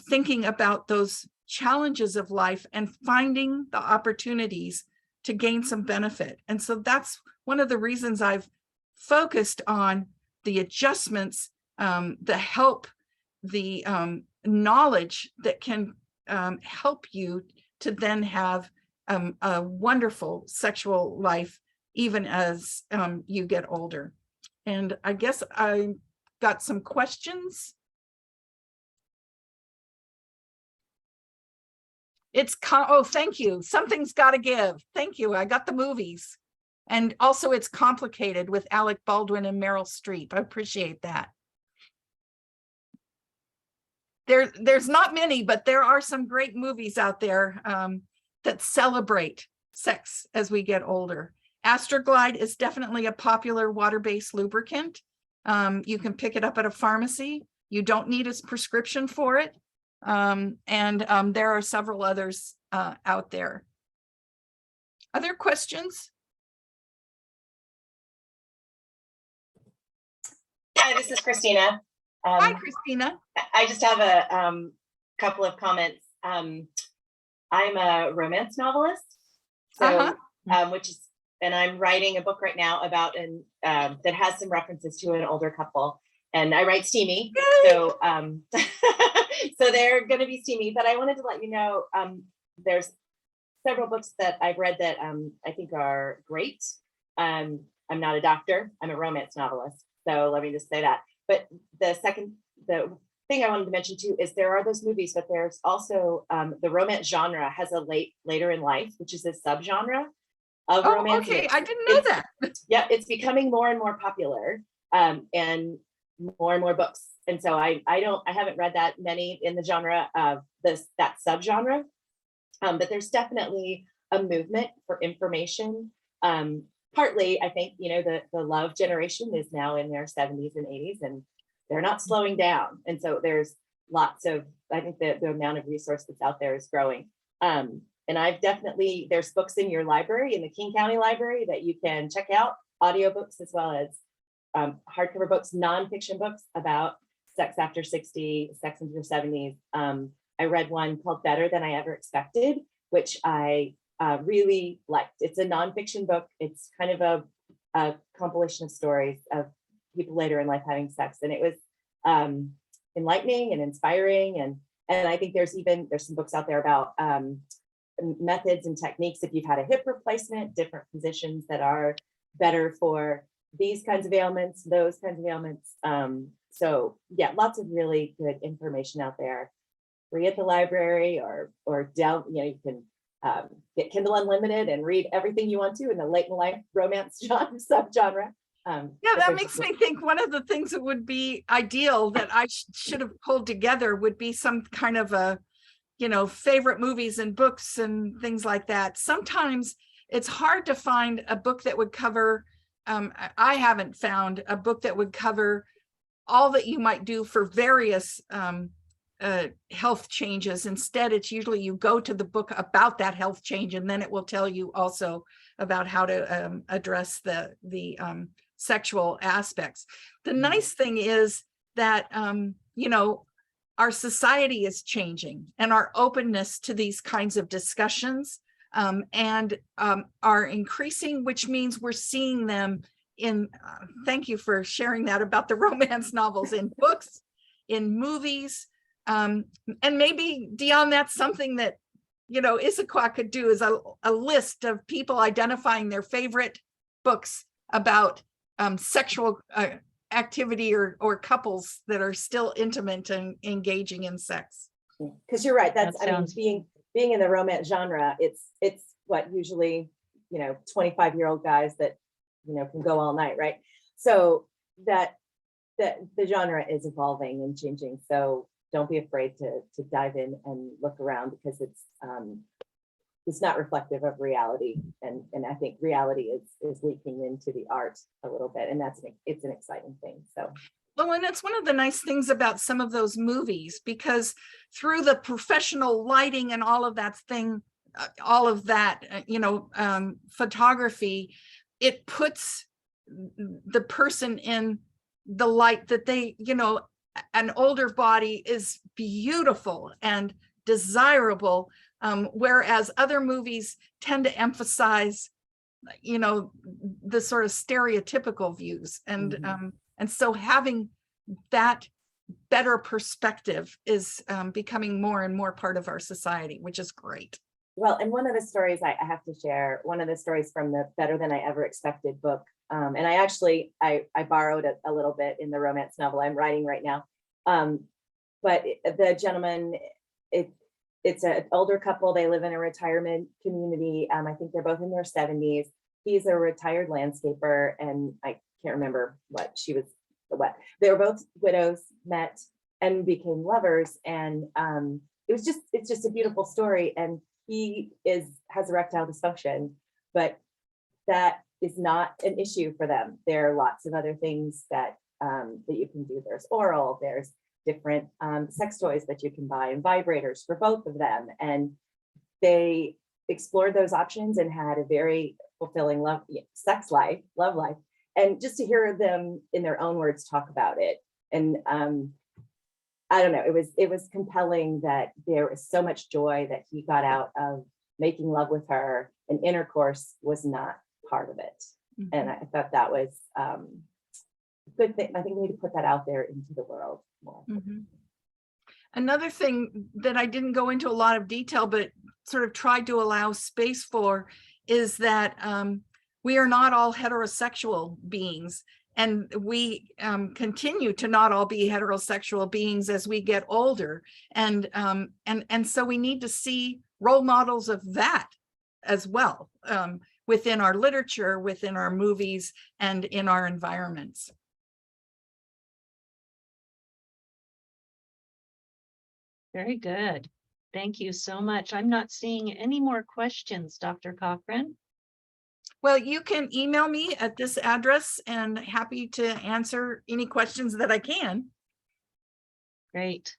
thinking about those challenges of life and finding the opportunities to gain some benefit. And so that's one of the reasons I've focused on the adjustments, the help, the knowledge that can help you to then have a wonderful sexual life, even as you get older. And I guess I got some questions. Oh, thank you. Something's got to give. Thank you. I got the movies. And also it's complicated with Alec Baldwin and Meryl Streep. I appreciate that. There's not many, but there are some great movies out there that celebrate sex as we get older. Astroglide is definitely a popular water-based lubricant. You can pick it up at a pharmacy. You don't need a prescription for it. And there are several others out there. Other questions? Hi, this is Christina. Hi, Christina. I just have a couple of comments. I'm a romance novelist, so and I'm writing a book right now about that has some references to an older couple, and I write steamy. Yay! So so they're going to be steamy. But I wanted to let you know there's several books that I've read that I think are great. I'm not a doctor. I'm a romance novelist. So let me just say that. But the thing I wanted to mention too is there are those movies, but there's also the romance genre has a later in life, which is a subgenre of romance. Okay, I didn't know that. Yeah, it's becoming more and more popular, and more books. And so I haven't read that many in the genre of that subgenre, but there's definitely a movement for information. Partly, I think, the love generation is now in their 70s and 80s, and they're not slowing down. And so there's lots of, I think the amount of resource that's out there is growing. And there's books in your library, in the King County Library, that you can check out, audiobooks as well as hardcover books, nonfiction books about sex after 60, sex into your 70s. I read one called Better Than I Ever Expected, which I really liked. It's a nonfiction book. It's kind of a compilation of stories of people later in life having sex, and it was enlightening and inspiring. And I think there's some books out there about methods and techniques if you've had a hip replacement, different positions that are better for these kinds of ailments, those kinds of ailments. So yeah, lots of really good information out there, free at the library or down. You can get Kindle Unlimited and read everything you want to in the late in life romance subgenre. Yeah, that makes me think one of the things that would be ideal that I should have pulled together would be some kind of a, favorite movies and books and things like that. Sometimes it's hard to find a book that would cover, I haven't found a book that would cover all that you might do for various health changes. Instead, it's usually you go to the book about that health change, and then it will tell you also about how to address the sexual aspects. The nice thing is that, our society is changing, and our openness to these kinds of discussions are increasing, which means we're seeing them in, thank you for sharing that about the romance novels, in books, in movies. And maybe, Dion, that's something that, Issaquah could do, is a list of people identifying their favorite books about sexual activity or couples that are still intimate and engaging in sex. Because you're right. Being in the romance genre, it's what usually, 25-year-old guys that can go all night, right? So that the genre is evolving and changing. So don't be afraid to dive in and look around, because it's not reflective of reality. And I think reality is leaking into the art a little bit, and it's an exciting thing. So. Well, and it's one of the nice things about some of those movies, because through the professional lighting and all of that photography, it puts the person in the light that they, an older body is beautiful and desirable, whereas other movies tend to emphasize, the sort of stereotypical views. And so having that better perspective is becoming more and more part of our society, which is great. Well, and one of the stories I have to share, one of the stories from the Better Than I Ever Expected book, and I borrowed a little bit in the romance novel I'm writing right now. But the gentleman, it's an older couple. They live in a retirement community. I think they're both in their 70s. He's a retired landscaper, and I can't remember they were both widows, met and became lovers. And it's just a beautiful story. And he has erectile dysfunction, but that is not an issue for them. There are lots of other things that you can do. There's oral, there's different sex toys that you can buy, and vibrators for both of them. And they explored those options and had a very fulfilling love life. And just to hear them in their own words talk about it. And I don't know, it was compelling that there was so much joy that he got out of making love with her, and intercourse was not part of it. Mhm. And I thought that was a good thing. I think we need to put that out there into the world more. Mhm. Another thing that I didn't go into a lot of detail, but sort of tried to allow space for, is that we are not all heterosexual beings, and we continue to not all be heterosexual beings as we get older. And so we need to see role models of that as well, within our literature, within our movies, and in our environments. Very good. Thank you so much. I'm not seeing any more questions, Dr. Cochran. Well, you can email me at this address, and happy to answer any questions that I can. Great.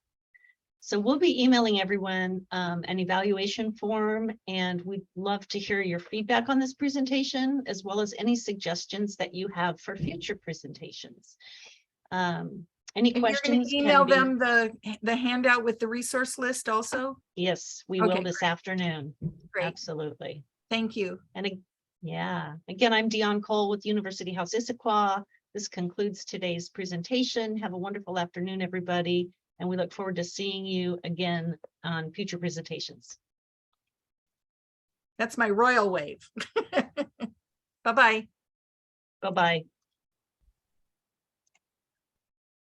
So we'll be emailing everyone an evaluation form, and we'd love to hear your feedback on this presentation, as well as any suggestions that you have for future presentations. Any And questions? you're going to email them the handout with the resource list also? Yes, we Okay, will this afternoon. Great. Absolutely. Thank you. And yeah, again, I'm Dion Cole with University House Issaquah. This concludes today's presentation. Have a wonderful afternoon, everybody. And we look forward to seeing you again on future presentations. That's my royal wave. Bye-bye. Bye-bye.